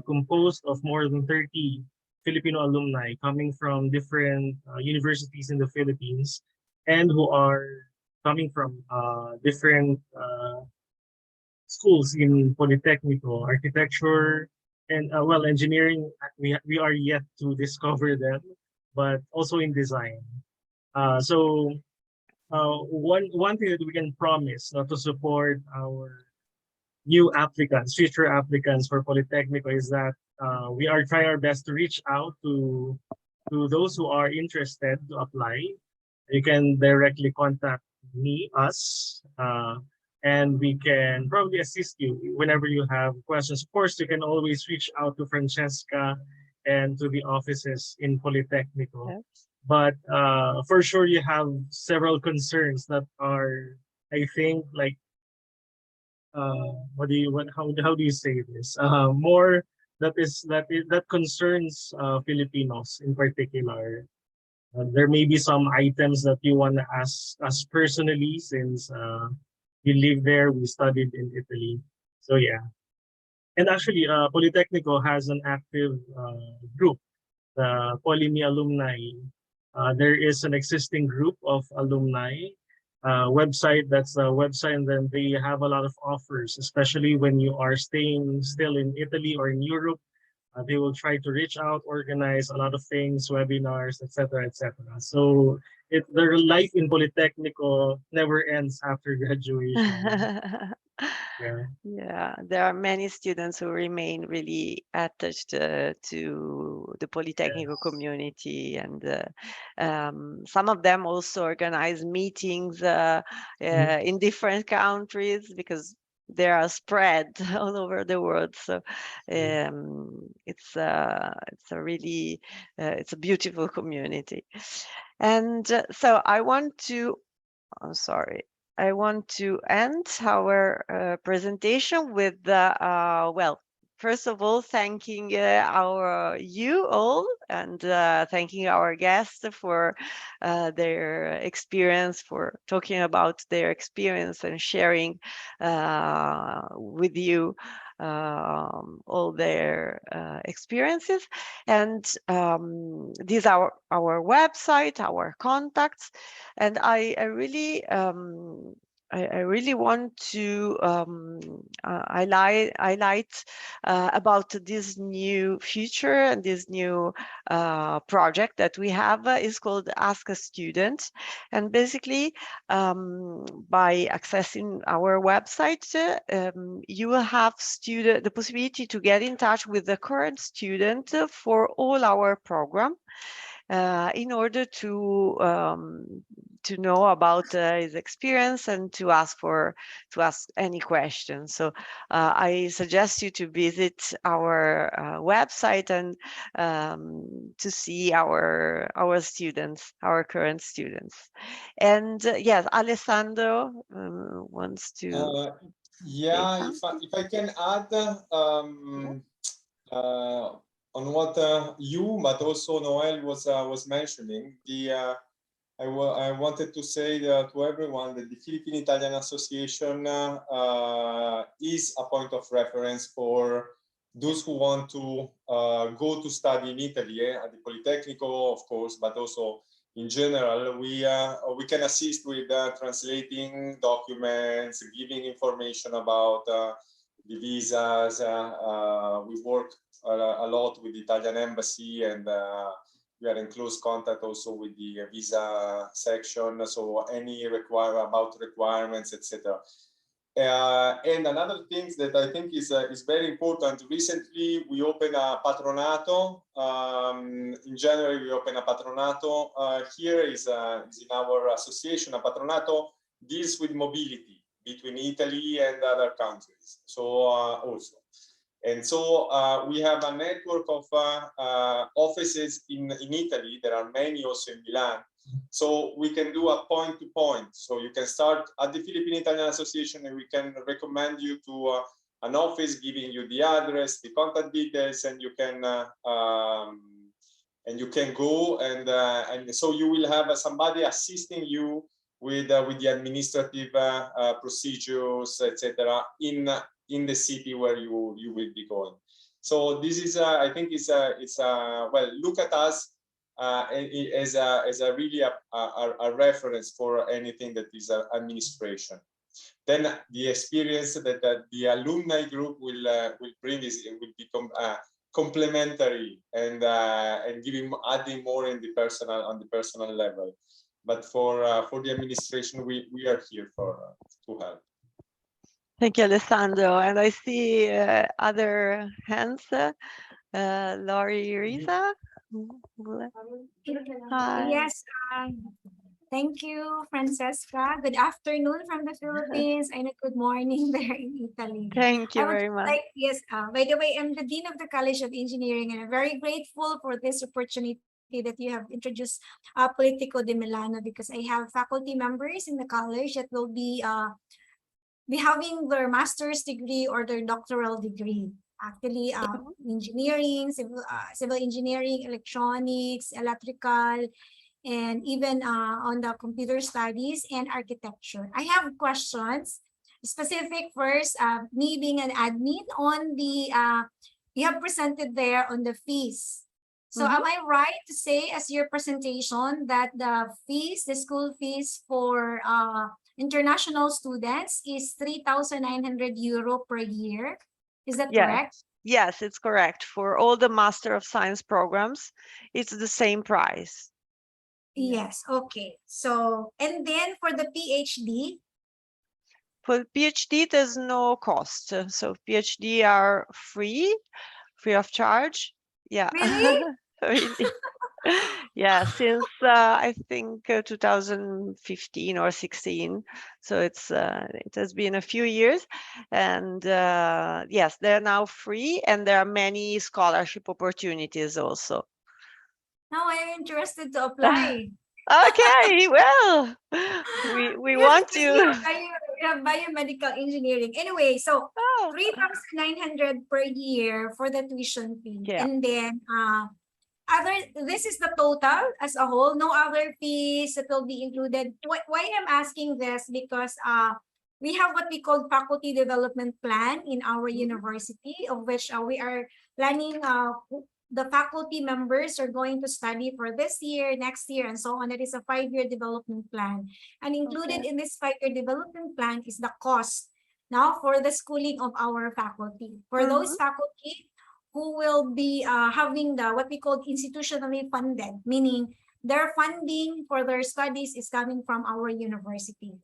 composed of more than 30 Filipino alumni coming from different universities in the Philippines and who are coming from different schools in Politecnico, architecture, and engineering. We are yet to discover them, but also in design. One thing that we can promise to support our new applicants, future applicants for Politecnico is that we are trying our best to reach out to those who are interested to apply. You can directly contact us, and we can probably assist you whenever you have questions. Of course, you can always reach out to Francesca and to the offices in Politecnico. Yes. But for sure, you have several concerns that are, I think, like, how do you say this? More that concerns Filipinos in particular. There may be some items that you want to ask us personally, since you live there, we studied in Italy. So yeah. And actually, Politecnico has an active group, the PoliMi alumni. There is an existing group of alumni website. That's a website, and then they have a lot of offers, especially when you are staying still in Italy or in Europe. They will try to reach out, organize a lot of things, webinars, etc., etc. So their life in Politecnico never ends after graduation. Yeah, there are many students who remain really attached to the Politecnico community, and some of them also organize meetings in different countries, because they are spread all over the world. So it's a really it's a beautiful community. And so I want to I want to end our presentation with first of all, thanking you all, and thanking our guests for their experience, for talking about their experience and sharing with you all their experiences. And these are our website, our contacts, and I really want to highlight about this new feature and this new project that we have. Is called Ask a Student, and basically by accessing our website, you will have the possibility to get in touch with the current student for all our program, in order to know about his experience and to ask any questions. So I suggest you to visit our website and to see our students, our current students. And yes, Alessandro wants to. Yeah, if I can add on what you, but also Noel was mentioning, I wanted to say to everyone that the Philippine-Italian Association is a point of reference for those who want to go to study in Italy at the Polytechnico, of course, but also in general, we can assist with translating documents, giving information about the visas. We work a lot with the Italian embassy, and we are in close contact also with the visa section. So any requirements, etc. And another thing that I think is very important. Recently, we opened a patronato. In January, we opened a patronato. Here is in our association. A patronato deals with mobility between Italy and other countries. So also. And so we have a network of offices in Italy. There are many also in Milan. So we can do a point-to-point. So you can start at the Philippine Italian Association, and we can recommend you to an office, giving you the address, the contact details, and you can go, and so you will have somebody assisting you with the administrative procedures, etc. in the city where you will be going. So this is I think it's well, look at us as a really a reference for anything that is administration. Then the experience that the alumni group will bring will become complementary and adding more in the personal level. But for the administration, we are here to help. Thank you, Alessandro. And I see other hands. Laurie Riza. Hi. Yes, thank you, Francesca. Good afternoon from the Philippines and good morning there in Italy. Thank you very much. Yes, by the way, I'm the Dean of the College of Engineering, and I'm very grateful for this opportunity that you have introduced Politico di Milano, because I have faculty members in the college that will be having their master's degree or their doctoral degree. Actually, engineering, civil engineering, electronics, electrical, and even on the computer studies and architecture. I have questions specific first, me being an admin on the, you have presented there on the fees. So am I right to say as your presentation that the fees, the school fees for international students is 3,900 euro per year? Is that correct? Yes, it's correct. For all the Master of Science programs, it's the same price. Yes, okay. So, and then for the PhD? For PhD, there's no cost. So PhD are free of charge. Yeah. Really? Really. Yeah, since I think 2015 or 16. So it has been a few years, and yes, they're now free, and there are many scholarship opportunities also. Now I'm interested to apply. Okay, well, we Yes, want because you. We have biomedical engineering. Anyway, so 3,900 per year for the tuition fee. Yeah. And then this is the total as a whole, no other fees that will be included. Why I'm asking this, because we have what we call faculty development plan in our university, of which we are planning the faculty members are going to study for this year, next year, and so on. It is a 5-year development plan. And included in this 5-year development plan is the cost now for the schooling of our faculty. For those faculty who will be having the what we call institutionally funded, meaning their funding for their studies is coming from our university.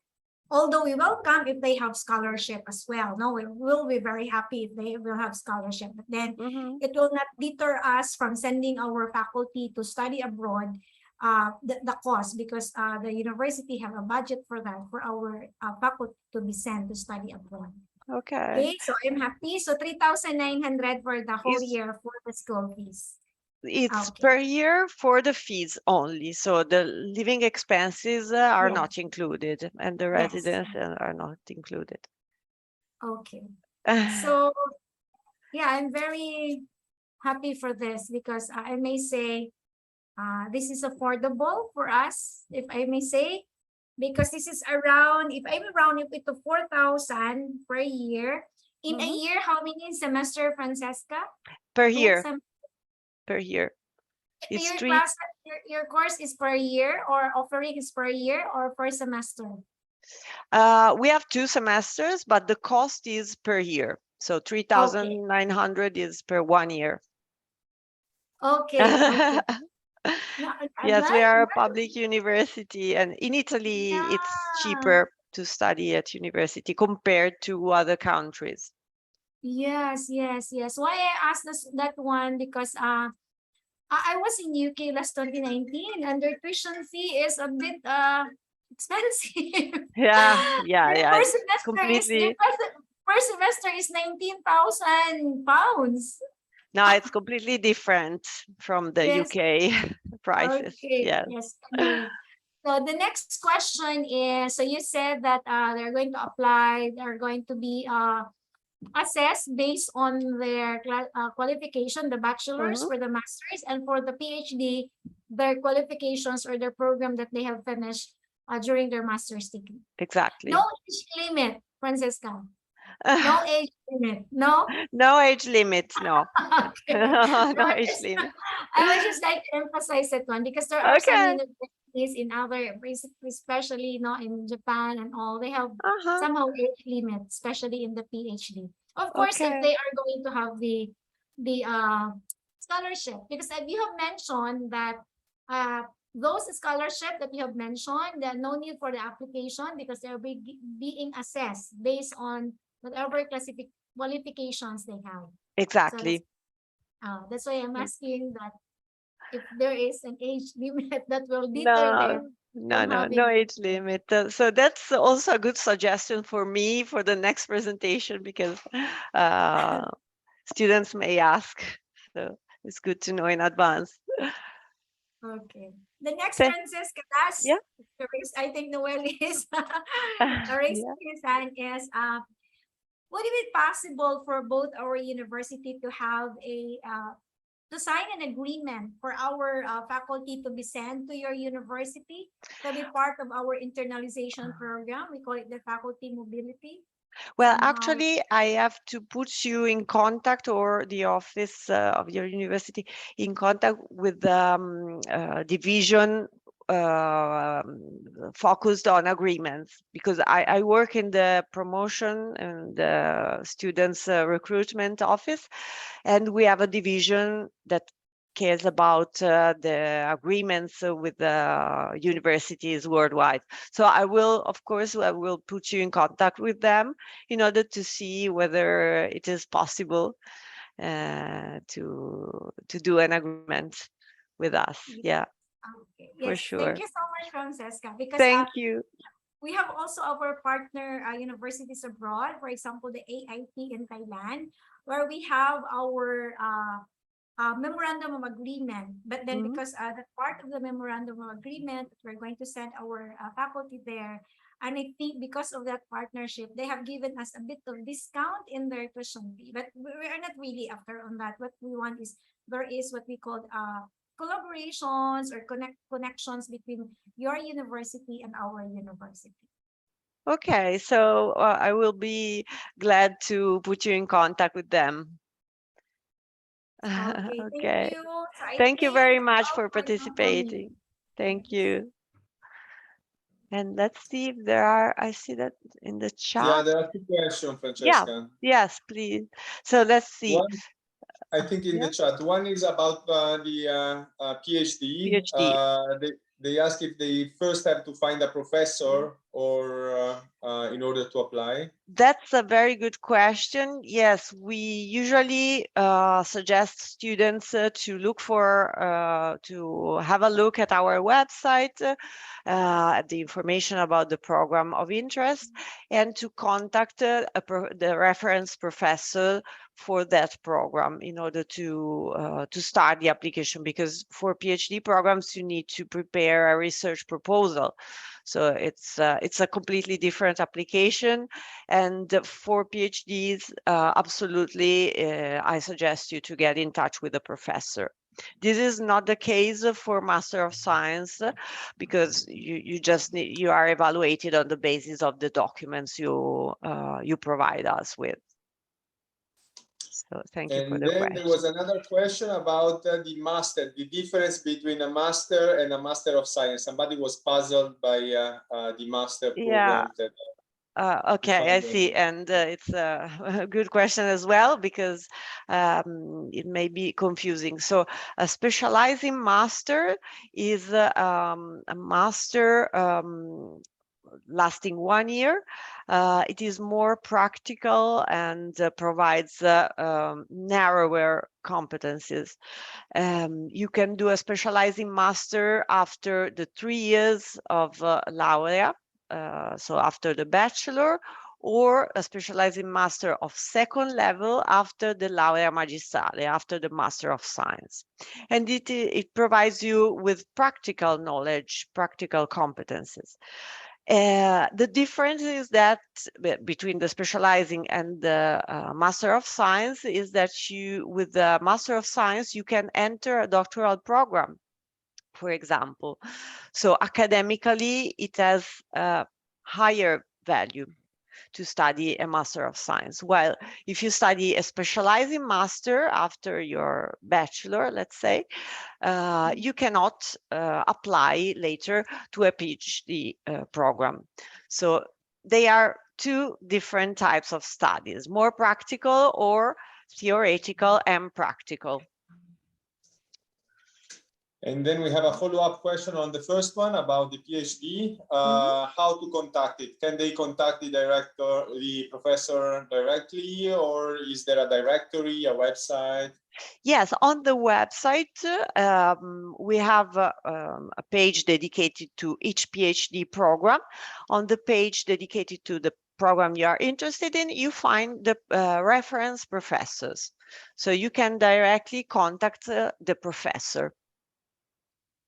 Although we welcome if they have scholarship as well. No, we will be very happy if they will have scholarship, but then it will not deter us from sending our faculty to study abroad, the cost, because the university have a budget for that, for our faculty to be sent to study abroad. Okay, so I'm happy. So 3,900 for the whole year for the school fees. It's per year for the fees only. So the living expenses are not included, and the residence are not included. Okay. So yeah, I'm very happy for this, because I may say this is affordable for us, if I may say, because this is around, if I'm around it to 4,000 per year, In a year, how many semester, Francesca? Per 2 year. sem- Per year. It's your 3. class, your course is per year, or offering is per year or per semester? We have 2 semesters, but the cost is per year. So 3,900 is per 1 year. Okay, okay. Yes, we are a public university, and in Italy, it's cheaper to study at university compared to other countries. Yes, yes, yes. Why I asked that one, because I was in UK last 2019, and their tuition fee is a bit expensive. Yeah. Per semester Completely. per semester is 19,000 pounds. No, it's completely different from the Yes. UK prices. Okay. Yeah. Yes. Anyway. So the next question is, so you said that they're going to apply, they're going to be assessed based on their qualification, the bachelor's for the master's, and for the PhD, their qualifications or their program that they have finished during their master's degree. Exactly. No age limit, Francesca. No age limit. No? No age limit, no. Okay. No age limit. I would just like to emphasize that one, because there are some universities in other, especially in Japan and all, they have somehow age limit, especially in the PhD. Of course, if they are going to have the scholarship, because you have mentioned that those scholarship that you have mentioned, there no need for the application, because they're being assessed based on whatever qualifications they have. Exactly. So that's why I'm asking that if there is an age limit that will deter them. No age limit. So that's also a good suggestion for me for the next presentation, because students may ask. So it's good to know in advance. Okay. The next Francesca, I think Noel is raising his hand, is would it be possible for both our university to have to sign an agreement for our faculty to be sent to your university to be part of our internalization program? We call it the faculty mobility. Well, actually, I have to put you in contact, or the office of your university in contact with the division focused on agreements, because I work in the promotion and the students recruitment office, and we have a division that cares about the agreements with the universities worldwide. So I will put you in contact with them in order to see whether it is possible to do an agreement with us. Yeah. Okay. For Yes, sure. thank you so much, Francesca. Because thank you. We have also our partner universities abroad, for example, the AIT in Thailand, where we have our memorandum of agreement. But then because that part of the memorandum of agreement, we're going to send our faculty there. And I think because of that partnership, they have given us a bit of discount in their tuition fee. But we are not really after on that. What we want is, there is what we call collaborations or connections between your university and our university. Okay, so I will be glad to put you in contact with them. Okay, Okay. thank you. So thank you very much for participating. Thank you. And let's see if there are, I see that in the chat. Yeah, there are 2 questions, Francesca. Yes, please. So let's see. One, I think in the chat, one is about the PhD. They ask if they first have to find a professor or in order to apply. That's a very good question. Yes, we usually suggest students to look for, to have a look at our website, at the information about the program of interest, and to contact the reference professor for that program in order to start the application, because for PhD programs you need to prepare a research proposal. So it's a completely different application. And for PhDs, absolutely, I suggest you to get in touch with a professor. This is not the case for Master of Science, because you are evaluated on the basis of the documents you provide us with. So thank you for And the then question. there was another question about the master, the difference between a master and a master of science. Somebody was puzzled by the master program. Yeah. That Okay, I see. And it's a good question as well, because it may be confusing. So a specializing master is a master lasting 1 year. It is more practical and provides narrower competencies. You can do a specializing master after the 3 years of laurea, so after the bachelor, or a specializing master of second level after the laurea magistrale, after the Master of Science. And it provides you with practical knowledge, practical competences. The difference is that between the specializing and the Master of Science is that with the Master of Science, you can enter a doctoral program, for example. So academically, it has a higher value to study a Master of Science. While if you study a specializing master after your bachelor, let's say, you cannot apply later to a PhD program. So they are two different types of studies, more practical or theoretical and practical. And then we have a follow-up question on the first one about the PhD, how to contact it. Can they contact the professor directly, or is there a directory, a website? Yes, on the website, we have a page dedicated to each PhD program. On the page dedicated to the program you are interested in, you find the reference professors. So you can directly contact the professor.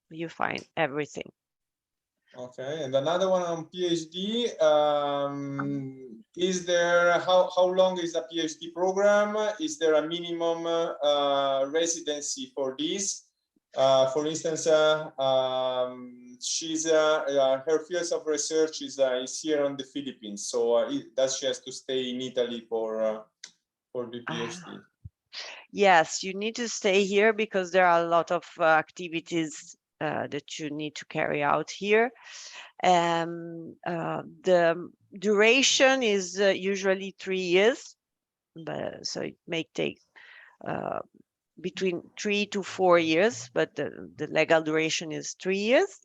You find everything. Okay, and another one on PhD. Is there, how long is a PhD program? Is there a minimum residency for this? For instance, her field of research is here on the Philippines. So does she has to stay in Italy for the PhD? Yes, you need to stay here because there are a lot of activities that you need to carry out here. The duration is usually 3 years, so it may take between 3 to 4 years, but the legal duration is 3 years.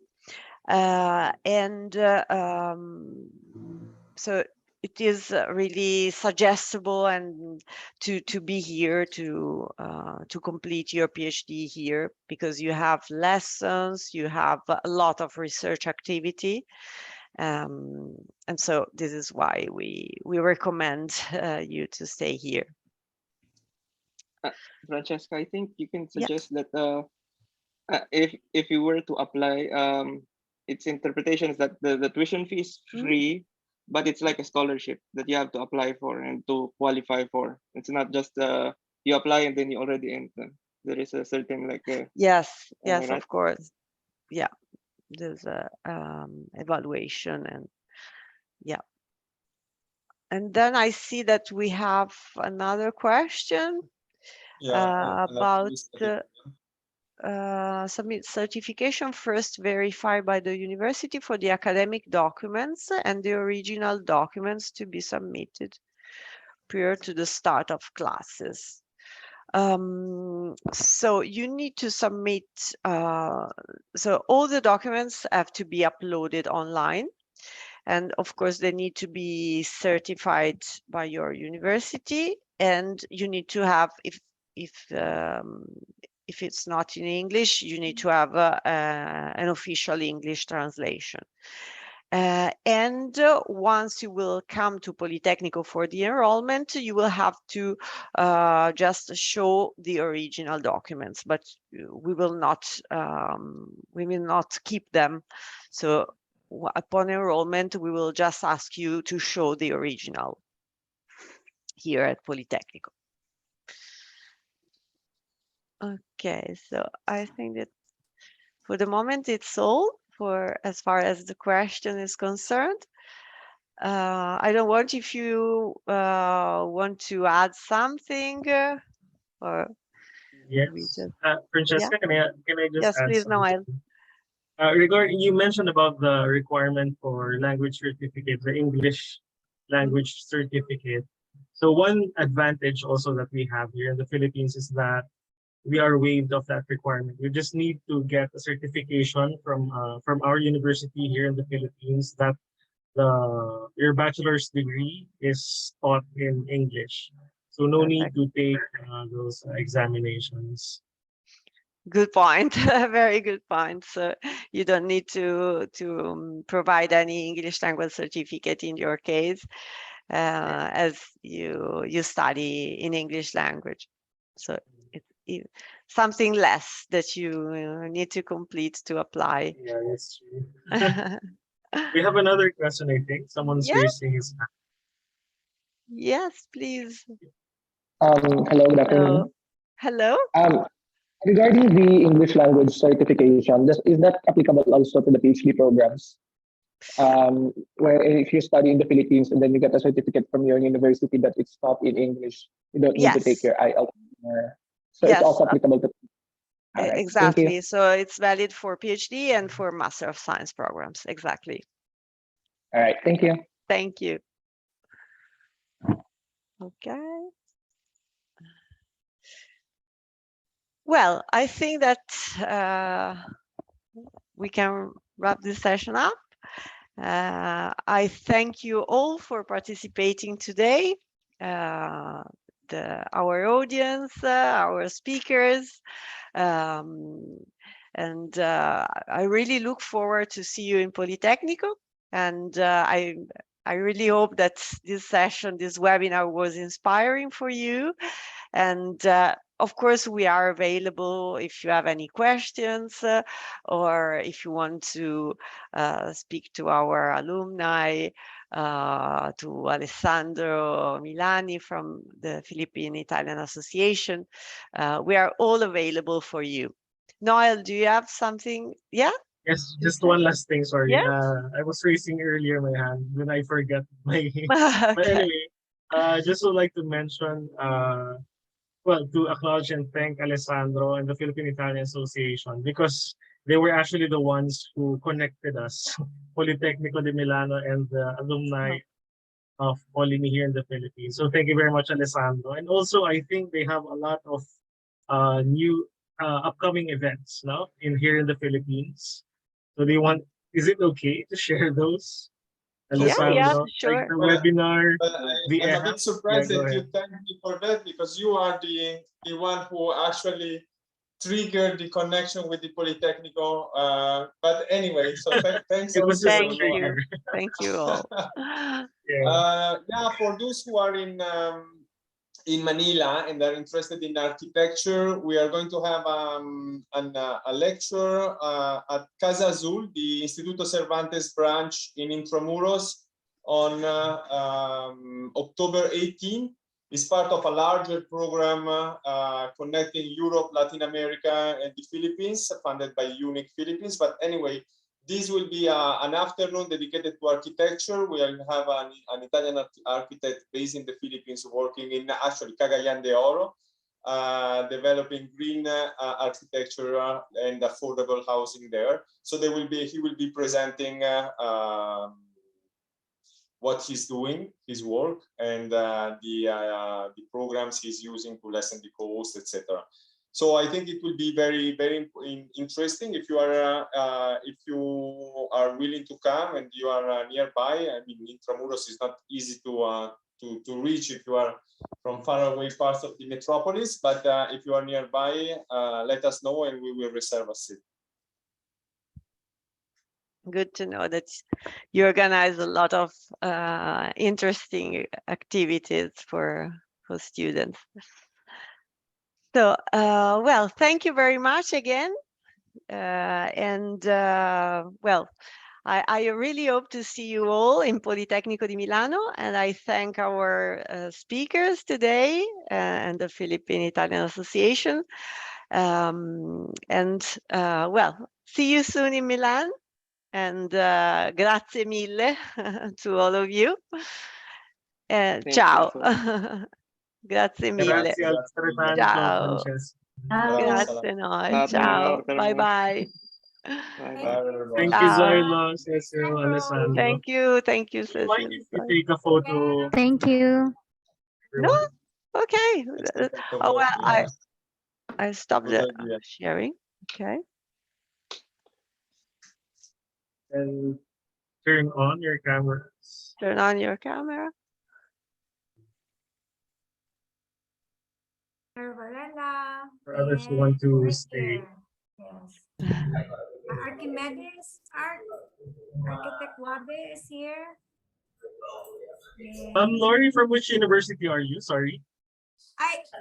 So it is really suggestible and to be here to complete your PhD here, because you have lessons, you have a lot of research activity, and so this is why we recommend you to stay here. Francesca, I think you can suggest that if you were to apply, its interpretation is that the tuition fee is free, but it's like a scholarship that you have to apply for and to qualify for. It's not just you apply and then you already enter. There is a certain yes, right? of course, yeah. There's a evaluation, and yeah. And then I see that we have another question about submit certification first verified by the university for the academic documents and the original documents to be submitted prior to the start of classes. So you need to submit, so all the documents have to be uploaded online. And of course, they need to be certified by your university, and you need to have, if it's not in English, you need to have an official English translation. And once you will come to Polytechnico for the enrollment, you will have to just show the original documents, but we will not keep them. So upon enrollment, we will just ask you to show the original here at Polytechnico. Okay, so I think that for the moment it's all for as far as the question is concerned. I don't want if you want to add something or Yes. we just, Francesca, can I just yes, add please, something? Noel. Regarding, you mentioned about the requirement for language certificate, the English language certificate. So one advantage also that we have here in the Philippines is that we are waived of that requirement. You just need to get a certification from our university here in the Philippines that your bachelor's degree is taught in English. So no need to take those examinations. Good point. Very good point. So you don't need to provide any English language certificate in your case, as you study in English language. So it's something less that you need to complete to apply. Yeah, that's true. We have another question, I think. Someone's raising his hand. Yes, please. Hello, good afternoon. Hello. Regarding the English language certification, is that applicable also to the PhD programs? Where if you study in the Philippines and then you get a certificate from your university that it's taught in English, you don't need to take your IELTS. So it's also applicable to. Right, exactly. So it's valid for PhD and for Master of Science programs. Exactly. All right. Thank you. Thank you. Okay. Well, I think that we can wrap this session up. I thank you all for participating today. Our audience, our speakers, and I really look forward to see you in Polytechnico. And I really hope that this session, this webinar was inspiring for you. And of course, we are available if you have any questions or if you want to speak to our alumni, to Alessandro Milani from the Philippine Italian Association. We are all available for you. Noel, do you have something? Yeah? Yes, just one last thing, sorry. Yes? I was raising earlier my hand, then I forgot my Okay. But anyway, just would like to mention well, to acknowledge and thank Alessandro and the Philippine Italian Association because they were actually the ones who connected us, Politecnico de Milano and the alumni of PoliMi here in the Philippines. So thank you very much, Alessandro. And also, I think they have a lot of new upcoming events now here in the Philippines. So they want, is it okay to share those? Yeah, sure. Like the webinar. I'm a bit surprised that you thank me for that because you are the one who actually triggered the connection with the Polytechnico. But anyway, so thanks. It was just Thank you. Thank you all. Yeah, for those who are in Manila and are interested in architecture, we are going to have a lecture at Casa Azul, the Instituto Cervantes branch in Intramuros on October 18. It's part of a larger program connecting Europe, Latin America, and the Philippines, funded by UNIC Philippines. But anyway, this will be an afternoon dedicated to architecture. We will have an Italian architect based in the Philippines working in actually Cagayan de Oro, developing green architecture and affordable housing there. So he will be presenting what he's doing, his work, and the programs he's using to lessen the cost, etc. So I think it will be very, very interesting if you are willing to come and you are nearby. I mean, Intramuros is not easy to reach if you are from faraway parts of the metropolis. But if you are nearby, let us know and we will reserve a seat. Good to know that you organize a lot of interesting activities for students. So, well, thank you very much again. Well, I really hope to see you all in Politecnico di Milano, and I thank our speakers today and the Philippine Italian Association. Well, see you soon in Milan. And grazie mille to all of you. Thank you Ciao. so Grazie mille. Grazie altrettanto, Ciao. Francesca. Grazie noi. Salamat, Ciao. Dr. Bye Mo. bye. Bye-bye. Thank you, Ciao. Zoilo, Cecil, Alessandro. Thank you. Thank you, Do you mind Cecil. if you take a photo? Thank you. No, everyone? okay. Oh, well, I stopped Good the idea. sharing. Okay. And turn on your cameras. Turn on your camera. Varela. For others who want to right stay. here. Yes. Archimedes, Architect Wabe is here. Yes. Lori, from which university are you? Sorry.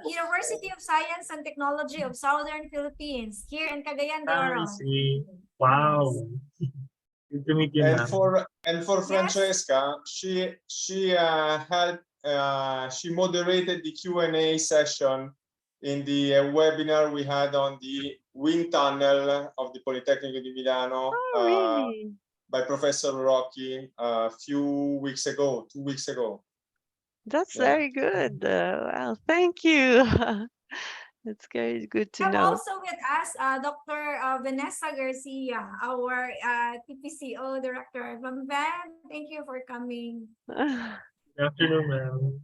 University of Science and Technology of Southern Philippines, here in Cagayan de Oro. I see. Wow. Good to meet you, And ma'am. for Yes. Francesca, she helped. She moderated the Q&A session in the webinar we had on the wind tunnel of the Politecnico di Milano. Oh, really? By Professor Rocky a few weeks ago, 2 weeks ago. That's Yeah. very good. Well, thank you. It's very good to And know. also with us, Dr. Vanessa Garcia, our TPCO director. Ma'am Van, thank you for coming. Good afternoon, ma'am.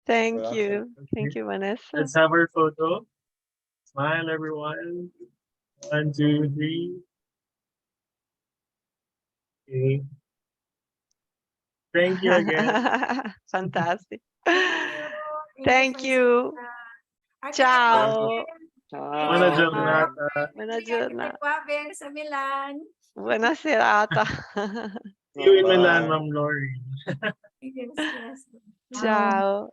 Thank Good you. Thank you, Vanessa. Let's have our photo. Smile, everyone. 1, 2, 3. Okay. Thank you again. Fantastic. Thank Thank you. Ciao. Ciao. Buona giornata. Buona giornata. Architect Wabe sa Milan. Buona serata. See you in Bye. Milan, Ma'am Lori. Yes, yes. Ciao.